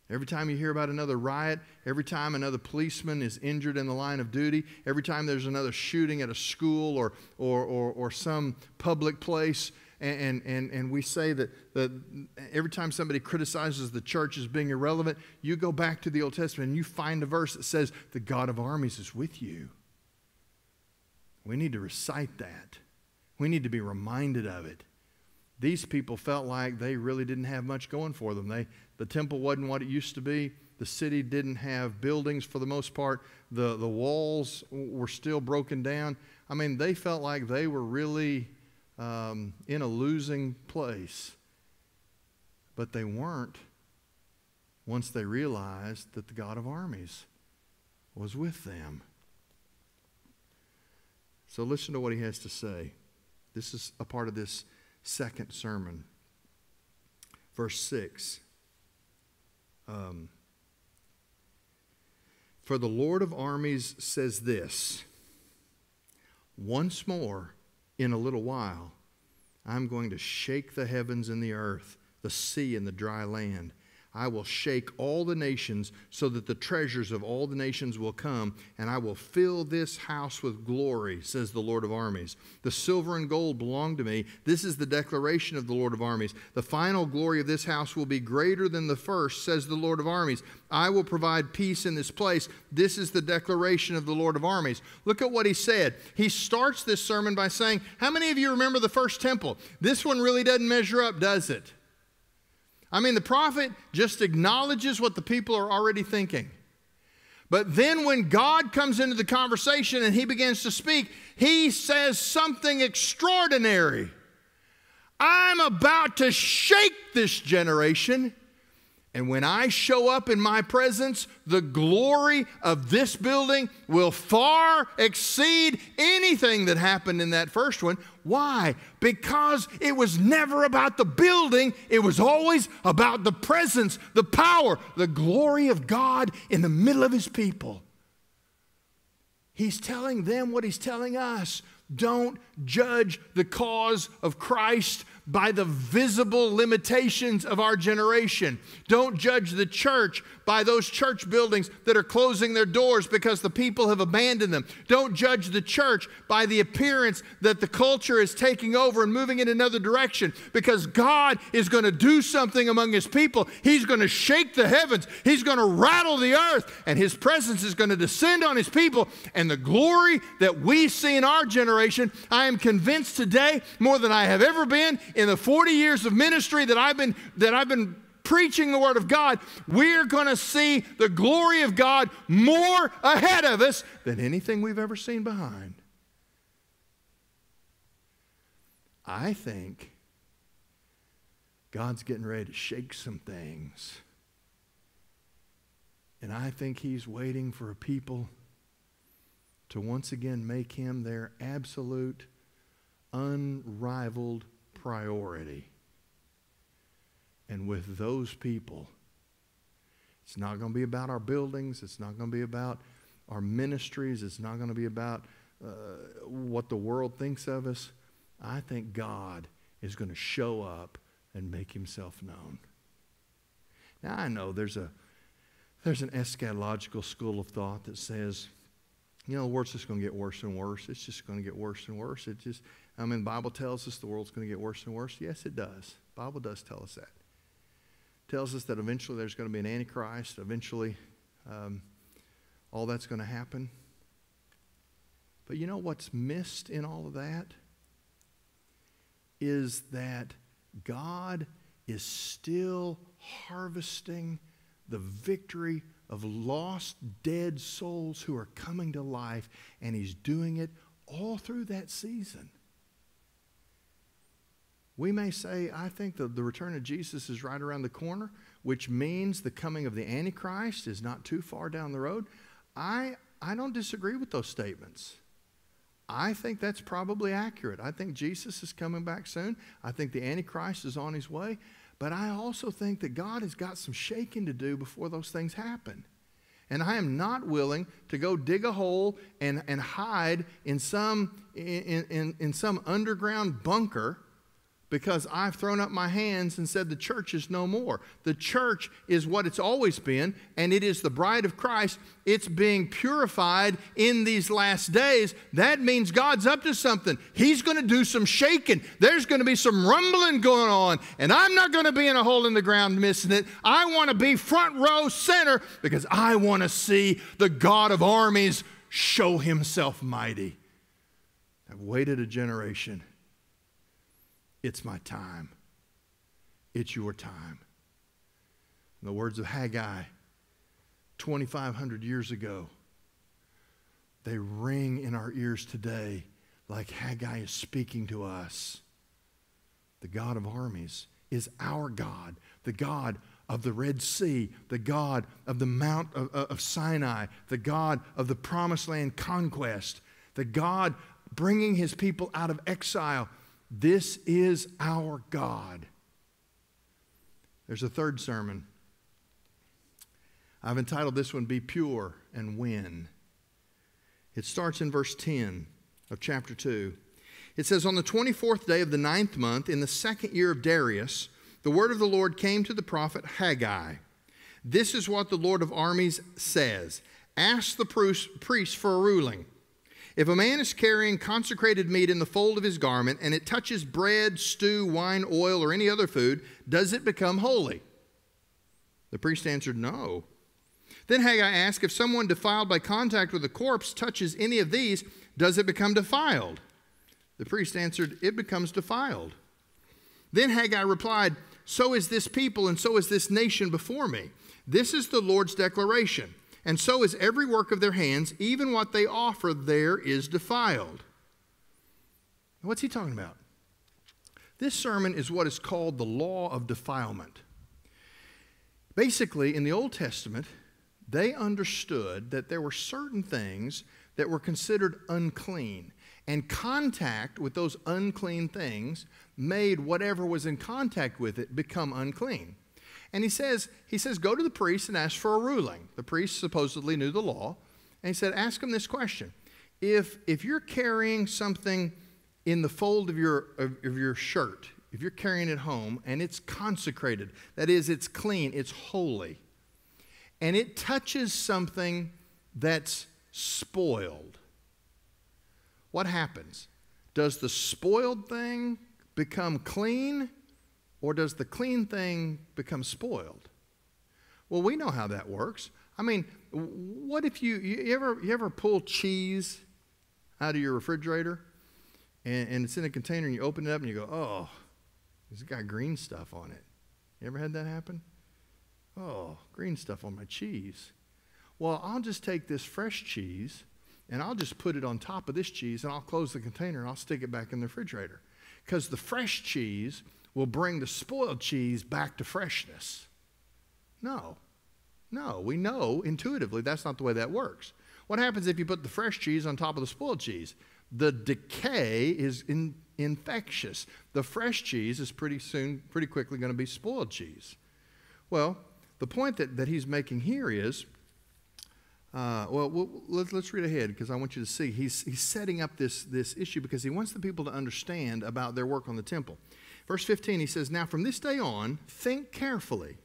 Every time you hear about another riot, every time another policeman is injured in the line of duty, every time there's another shooting at a school or some public place, and we say that every time somebody criticizes the church as being irrelevant, you go back to the Old Testament and you find a verse that says the God of armies is with you. We need to recite that. We need to be reminded of it. These people felt like they really didn't have much going for them. The temple wasn't what it used to be. The city didn't have buildings for the most part. The walls were still broken down. I mean, they felt like they were really in a losing place. But they weren't once they realized that the God of armies was with them. So listen to what he has to say. This is a part of this second sermon. verse 6. For the Lord of armies says this, once more in a little while, I'm going to shake the heavens and the earth, the sea and the dry land. I will shake all the nations so that the treasures of all the nations will come, and I will fill this house with glory, says the Lord of armies. The silver and gold belong to me. This is the declaration of the Lord of armies. The final glory of this house will be greater than the first, says the Lord of armies. I will provide peace in this place. This is the declaration of the Lord of armies. Look at what he said. He starts this sermon by saying, how many of you remember the first temple? This one really doesn't measure up, does it? I mean, the prophet just acknowledges what the people are already thinking. But then when God comes into the conversation and he begins to speak, he says something extraordinary. I'm about to shake this generation. And when I show up in my presence, the glory of this building will far exceed anything that happened in that first one. Why? Because it was never about the building. It was always about the presence, the power, the glory of God in the middle of his people. He's telling them what he's telling us. Don't judge the cause of Christ by the visible limitations of our generation. Don't judge the church by those church buildings that are closing their doors because the people have abandoned them. Don't judge the church by the appearance that the culture is taking over and moving in another direction, because God is going to do something among his people. He's going to shake the heavens. He's going to rattle the earth, and his presence is going to descend on his people. And the glory that we see in our generation, I am convinced today, more than I have ever been in the 40 years of ministry that I've been preaching the Word of God, we're going to see the glory of God more ahead of us than anything we've ever seen behind. I think God's getting ready to shake some things. And I think he's waiting for a people to once again make him their absolute, unrivaled priority. And with those people, it's not going to be about our buildings. It's not going to be about our ministries. It's not going to be about what the world thinks of us. I think God is going to show up and make himself known. Now, I know there's an eschatological school of thought that says, you know, the world's just going to get worse and worse. It's just going to get worse and worse. The Bible tells us the world's going to get worse and worse. Yes, it does. The Bible does tell us that. It tells us that eventually there's going to be an Antichrist. Eventually, all that's going to happen. But you know what's missed in all of that? Is that God is still harvesting the victory of lost, dead souls who are coming to life, and he's doing it all through that season. We may say, I think the return of Jesus is right around the corner, which means the coming of the Antichrist is not too far down the road. I don't disagree with those statements. I think that's probably accurate. I think Jesus is coming back soon. I think the Antichrist is on his way. But I also think that God has got some shaking to do before those things happen. And I am not willing to go dig a hole and hide in some underground bunker because I've thrown up my hands and said the church is no more. The church is what it's always been, and it is the bride of Christ. It's being purified in these last days. That means God's up to something. He's going to do some shaking. There's going to be some rumbling going on, and I'm not going to be in a hole in the ground missing it. I want to be front row center because I want to see the God of armies show himself mighty. I've waited a generation. It's my time. It's your time. In the words of Haggai, 2,500 years ago, they ring in our ears today like Haggai is speaking to us. The God of armies is our God, the God of the Red Sea, the God of the Mount of Sinai, the God of the Promised Land conquest, the God bringing his people out of exile. This is our God. There's a third sermon. I've entitled this one, Be Pure and Win. It starts in verse 10 of chapter 2. It says, On the 24th day of the 9th month, in the 2nd year of Darius, the word of the Lord came to the prophet Haggai. This is what the Lord of Armies says. Ask the priest for a ruling. If a man is carrying consecrated meat in the fold of his garment, and it touches bread, stew, wine, oil, or any other food, does it become holy? The priest answered, No. Then Haggai asked, If someone defiled by contact with a corpse touches any of these, does it become defiled? The priest answered, It becomes defiled. Then Haggai replied, So is this people, and so is this nation before me. This is the Lord's declaration. And so is every work of their hands, even what they offer there is defiled. What's he talking about? This sermon is what is called the Law of Defilement. Basically, in the Old Testament, they understood that there were certain things that were considered unclean. And contact with those unclean things made whatever was in contact with it become unclean. And he says, go to the priest and ask for a ruling. The priest supposedly knew the law. And he said, ask him this question. If you're carrying something in the fold of your shirt, if you're carrying it home and it's consecrated, that is, it's clean, it's holy, and it touches something that's spoiled, what happens? Does the spoiled thing become clean, or does the clean thing become spoiled? Well, we know how that works. I mean, what if you ever pull cheese out of your refrigerator and it's in a container and you open it up and you go, oh, it's got green stuff on it. You ever had that happen? Oh, green stuff on my cheese. Well, I'll just take this fresh cheese and I'll just put it on top of this cheese and I'll close the container and I'll stick it back in the refrigerator. Because the fresh cheese will bring the spoiled cheese back to freshness. No, we know intuitively that's not the way that works. What happens if you put the fresh cheese on top of the spoiled cheese? The decay is infectious. The fresh cheese is pretty quickly going to be spoiled cheese. Well, the point that he's making here is, let's read ahead because I want you to see. He's setting up this issue because he wants the people to understand about their work on the temple. Verse 15, he says, Now from this day on, think carefully.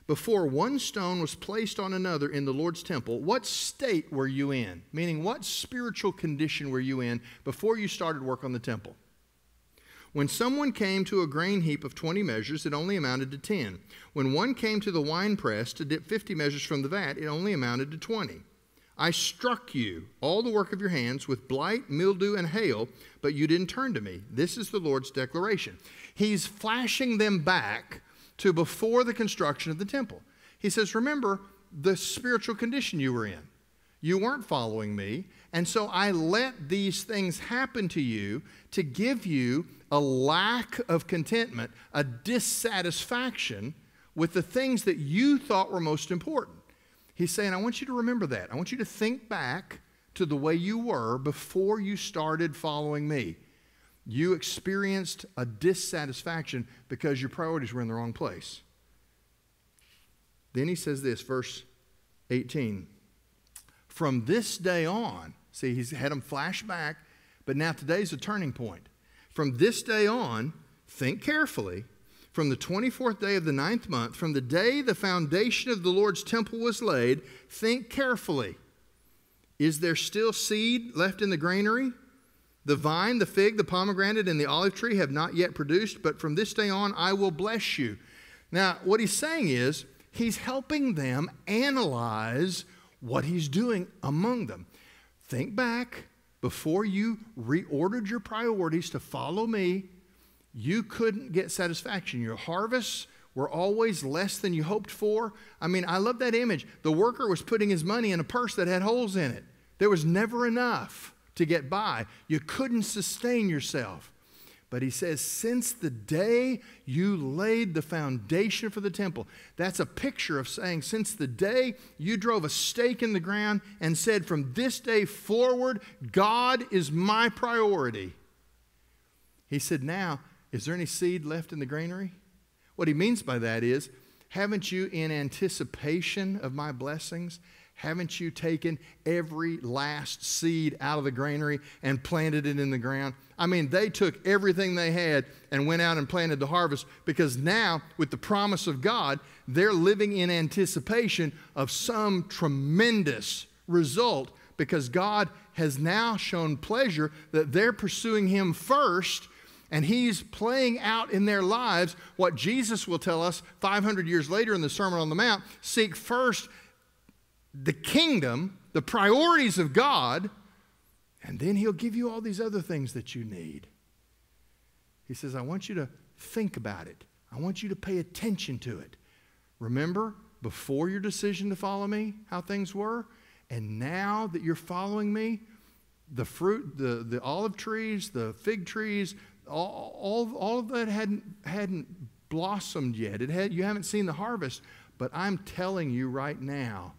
Before one stone was placed on another in the Lord's temple, what state were you in? Meaning, what spiritual condition were you in before you started work on the temple? When someone came to a grain heap of 20 measures, it only amounted to 10. When one came to the winepress to dip 50 measures from the vat, it only amounted to 20. I struck you, all the work of your hands, with blight, mildew, and hail, but you didn't turn to me. This is the Lord's declaration. He's flashing them back to before the construction of the temple. He says, remember the spiritual condition you were in. You weren't following me, and so I let these things happen to you to give you a lack of contentment, a dissatisfaction with the things that you thought were most important. He's saying, I want you to remember that. I want you to think back to the way you were before you started following me. You experienced a dissatisfaction because your priorities were in the wrong place. Then he says this, verse 18. From this day on, see, he's had them flash back, but now today's a turning point. From this day on, think carefully. From the 24th day of the 9th month, from the day the foundation of the Lord's temple was laid, think carefully. Is there still seed left in the granary? The vine, the fig, the pomegranate, and the olive tree have not yet produced, but from this day on I will bless you. Now, what he's saying is, he's helping them analyze what he's doing among them. Think back, before you reordered your priorities to follow me, you couldn't get satisfaction. Your harvests were always less than you hoped for. I mean, I love that image. The worker was putting his money in a purse that had holes in it. There was never enough to get by. You couldn't sustain yourself. But he says, since the day you laid the foundation for the temple, that's a picture of saying, since the day you drove a stake in the ground and said, from this day forward, God is my priority. He said, now, is there any seed left in the granary? What he means by that is, haven't you, in anticipation of my blessings, haven't you taken every last seed out of the granary and planted it in the ground? I mean, they took everything they had and went out and planted the harvest, because now, with the promise of God, they're living in anticipation of some tremendous result, because God has now shown pleasure that they're pursuing Him first, and He's playing out in their lives what Jesus will tell us 500 years later in the Sermon on the Mount: seek first the kingdom, the priorities of God, and then He'll give you all these other things that you need. He says, I want you to think about it. I want you to pay attention to it. Remember, before your decision to follow me, how things were, and now that you're following me, the fruit, the olive trees, the fig trees, all of that hadn't blossomed yet. You haven't seen the harvest, but I'm telling you right now,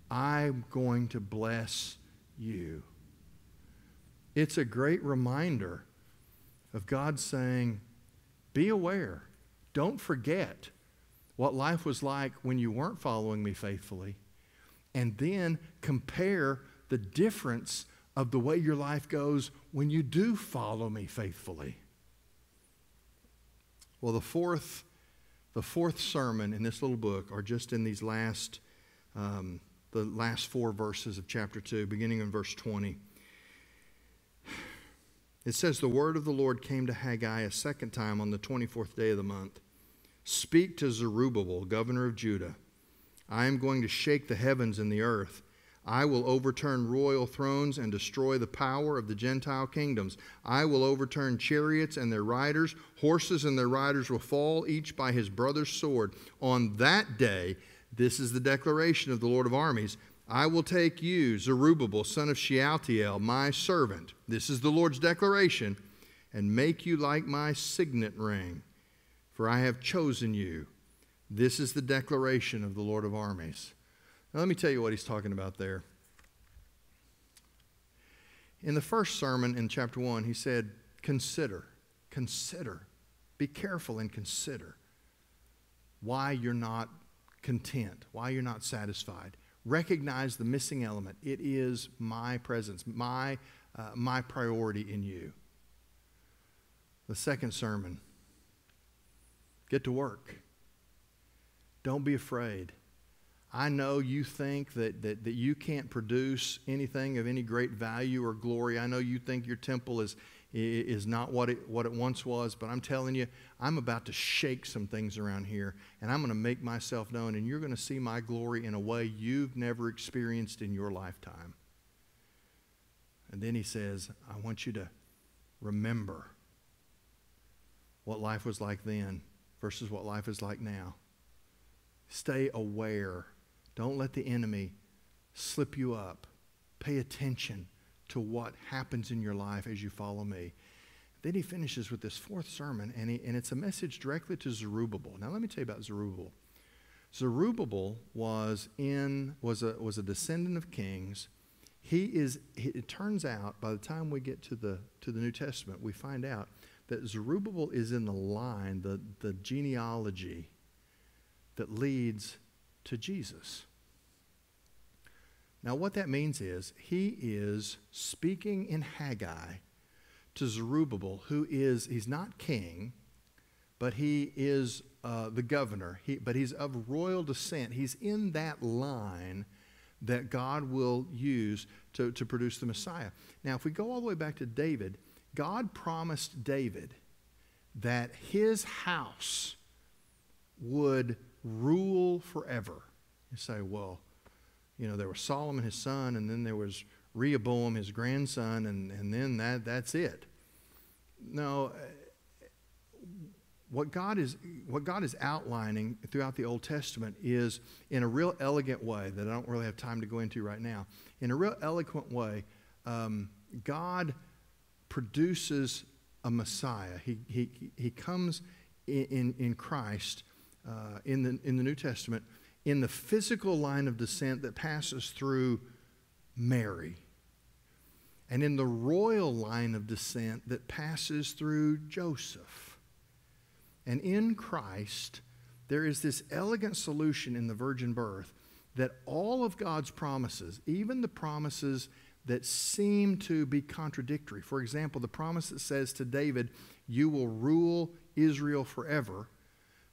I'm going to bless you. It's a great reminder of God saying, be aware. Don't forget what life was like when you weren't following me faithfully. And then compare the difference of the way your life goes when you do follow me faithfully. Well, the fourth sermon in this little book are just in these the last 4 verses of chapter 2, beginning in verse 20. It says, the word of the Lord came to Haggai a second time on the 24th day of the month. Speak to Zerubbabel, governor of Judah. I am going to shake the heavens and the earth. I will overturn royal thrones and destroy the power of the Gentile kingdoms. I will overturn chariots and their riders. Horses and their riders will fall, each by his brother's sword. On that day, this is the declaration of the Lord of Armies, I will take you, Zerubbabel, son of Shealtiel, my servant. This is the Lord's declaration, and make you like my signet ring, for I have chosen you. This is the declaration of the Lord of Armies. Now, let me tell you what he's talking about there. In the first sermon in chapter 1, he said, consider, be careful and consider why you're not content, why you're not satisfied. Recognize the missing element. It is my presence, my priority in you. The second sermon, get to work. Don't be afraid. I know you think that you can't produce anything of any great value or glory. I know you think your temple is not what it once was, but I'm telling you, I'm about to shake some things around here, and I'm going to make myself known, and you're going to see my glory in a way you've never experienced in your lifetime. And then he says, I want you to remember what life was like then versus what life is like now. Stay aware. Don't let the enemy slip you up. Pay attention to what happens in your life as you follow me. Then he finishes with this fourth sermon, and it's a message directly to Zerubbabel. Now let me tell you about Zerubbabel. Zerubbabel was a descendant of kings. It turns out, by the time we get to the New Testament, we find out that Zerubbabel is in the line, the genealogy that leads to Jesus. Now what that means is he is speaking in Haggai to Zerubbabel, he's not king, but he is the governor, but he's of royal descent. He's in that line that God will use to produce the Messiah. Now if we go all the way back to David, God promised David that his house would rule forever. You say, well, there was Solomon, his son, and then there was Rehoboam, his grandson, and then that's it. No, what God is outlining throughout the Old Testament is, in a real elegant way that I don't really have time to go into right now, in a real eloquent way, God produces a Messiah. He comes in Christ in the New Testament in the physical line of descent that passes through Mary, and in the royal line of descent that passes through Joseph. And in Christ, there is this elegant solution in the virgin birth that all of God's promises, even the promises that seem to be contradictory. For example, the promise that says to David, "You will rule Israel forever,"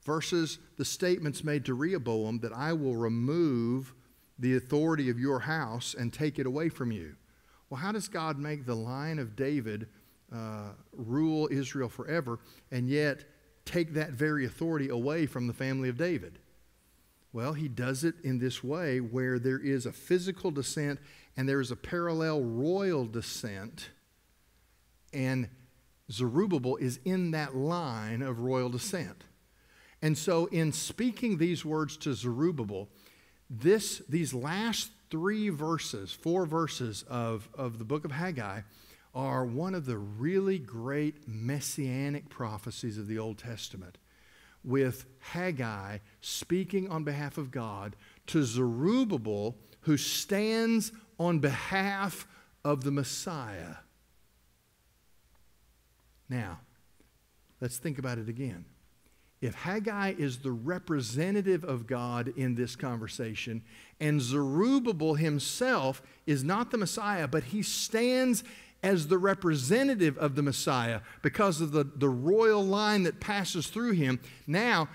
versus the statements made to Rehoboam that I will remove the authority of your house and take it away from you. Well, how does God make the line of David rule Israel forever and yet take that very authority away from the family of David? Well, he does it in this way where there is a physical descent and there is a parallel royal descent, and Zerubbabel is in that line of royal descent. And so in speaking these words to Zerubbabel, these last four verses of the book of Haggai are one of the really great messianic prophecies of the Old Testament, with Haggai speaking on behalf of God to Zerubbabel, who stands on behalf of the Messiah. Now, let's think about it again. If Haggai is the representative of God in this conversation, and Zerubbabel himself is not the Messiah, but he stands as the representative of the Messiah because of the royal line that passes through him, now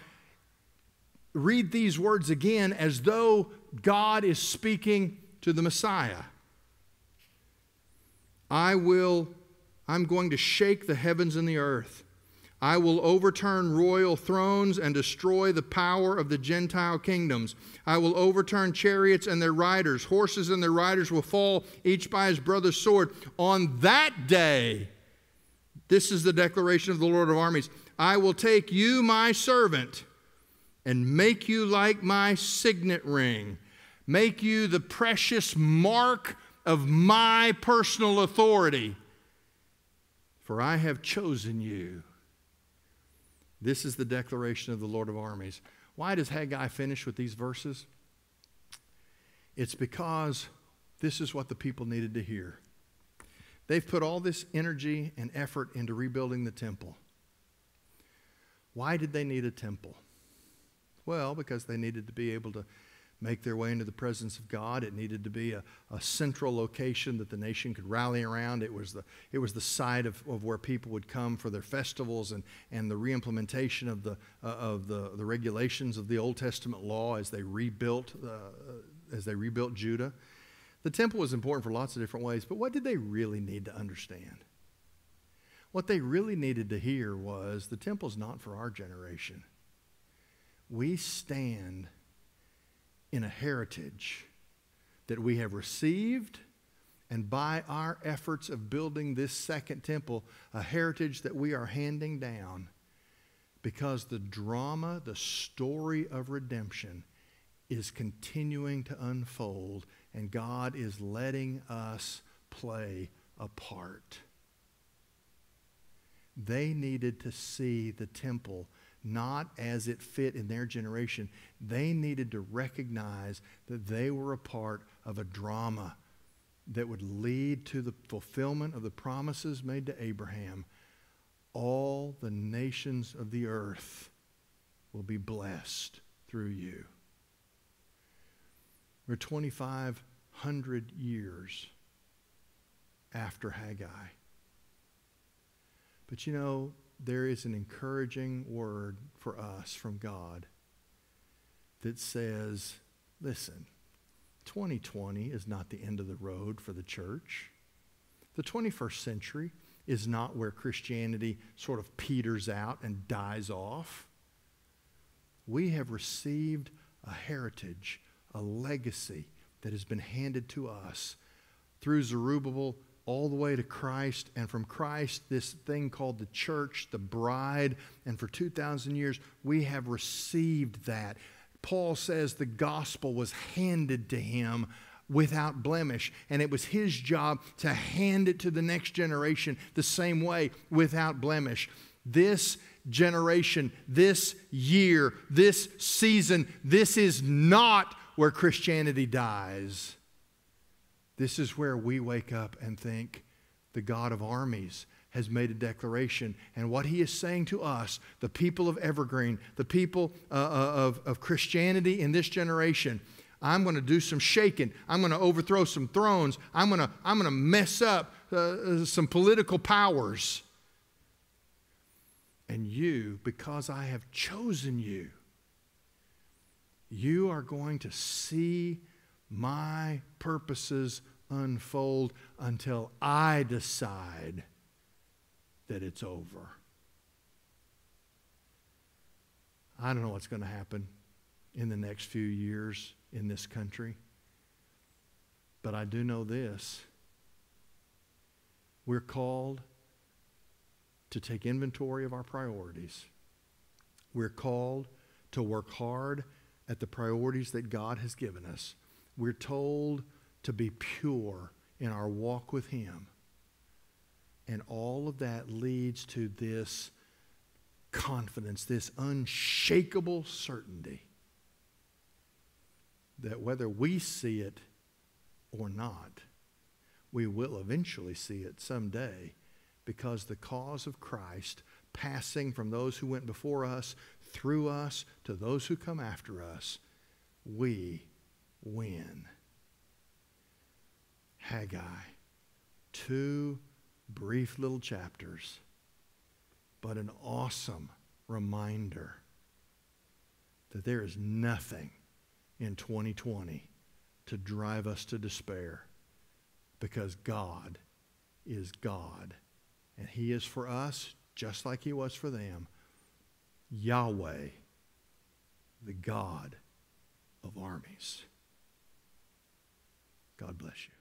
read these words again as though God is speaking to the Messiah. I'm going to shake the heavens and the earth. I will overturn royal thrones and destroy the power of the Gentile kingdoms. I will overturn chariots and their riders. Horses and their riders will fall, each by his brother's sword. On that day, this is the declaration of the Lord of Armies, I will take you, my servant, and make you like my signet ring, make you the precious mark of my personal authority. For I have chosen you. This is the declaration of the Lord of Armies. Why does Haggai finish with these verses? It's because this is what the people needed to hear. They've put all this energy and effort into rebuilding the temple. Why did they need a temple? Well, because they needed to be able to make their way into the presence of God. It needed to be a central location that the nation could rally around. It was the site of where people would come for their festivals and the reimplementation of the regulations of the Old Testament law as they rebuilt Judah. The temple was important for lots of different ways, but what did they really need to understand? What they really needed to hear was the temple's not for our generation. We stand in a heritage that we have received, and by our efforts of building this second temple, a heritage that we are handing down, because the drama, the story of redemption is continuing to unfold, and God is letting us play a part. They needed to see the temple not as it fit in their generation. They needed to recognize that they were a part of a drama that would lead to the fulfillment of the promises made to Abraham. All the nations of the earth will be blessed through you. We're 2,500 years after Haggai. But you know, there is an encouraging word for us from God that says, listen, 2020 is not the end of the road for the church. The 21st century is not where Christianity sort of peters out and dies off. We have received a heritage, a legacy that has been handed to us through Zerubbabel all the way to Christ, and from Christ, this thing called the church, the bride, and for 2,000 years, we have received that. Paul says the gospel was handed to him without blemish, and it was his job to hand it to the next generation the same way, without blemish. This generation, this year, this season, this is not where Christianity dies. This is where we wake up and think the God of armies has made a declaration. And what he is saying to us, the people of Evergreen, the people of Christianity in this generation, I'm going to do some shaking. I'm going to overthrow some thrones. I'm going to mess up some political powers. And you, because I have chosen you, you are going to see my purposes unfold until I decide that it's over. I don't know what's going to happen in the next few years in this country, but I do know this. We're called to take inventory of our priorities. We're called to work hard at the priorities that God has given us. We're told to be pure in our walk with Him. And all of that leads to this confidence, this unshakable certainty that whether we see it or not, we will eventually see it someday, because the cause of Christ, passing from those who went before us, through us, to those who come after us, we win. Haggai, 2 brief little chapters, but an awesome reminder that there is nothing in 2020 to drive us to despair, because God is God, and He is for us just like He was for them, Yahweh, the God of armies. God bless you.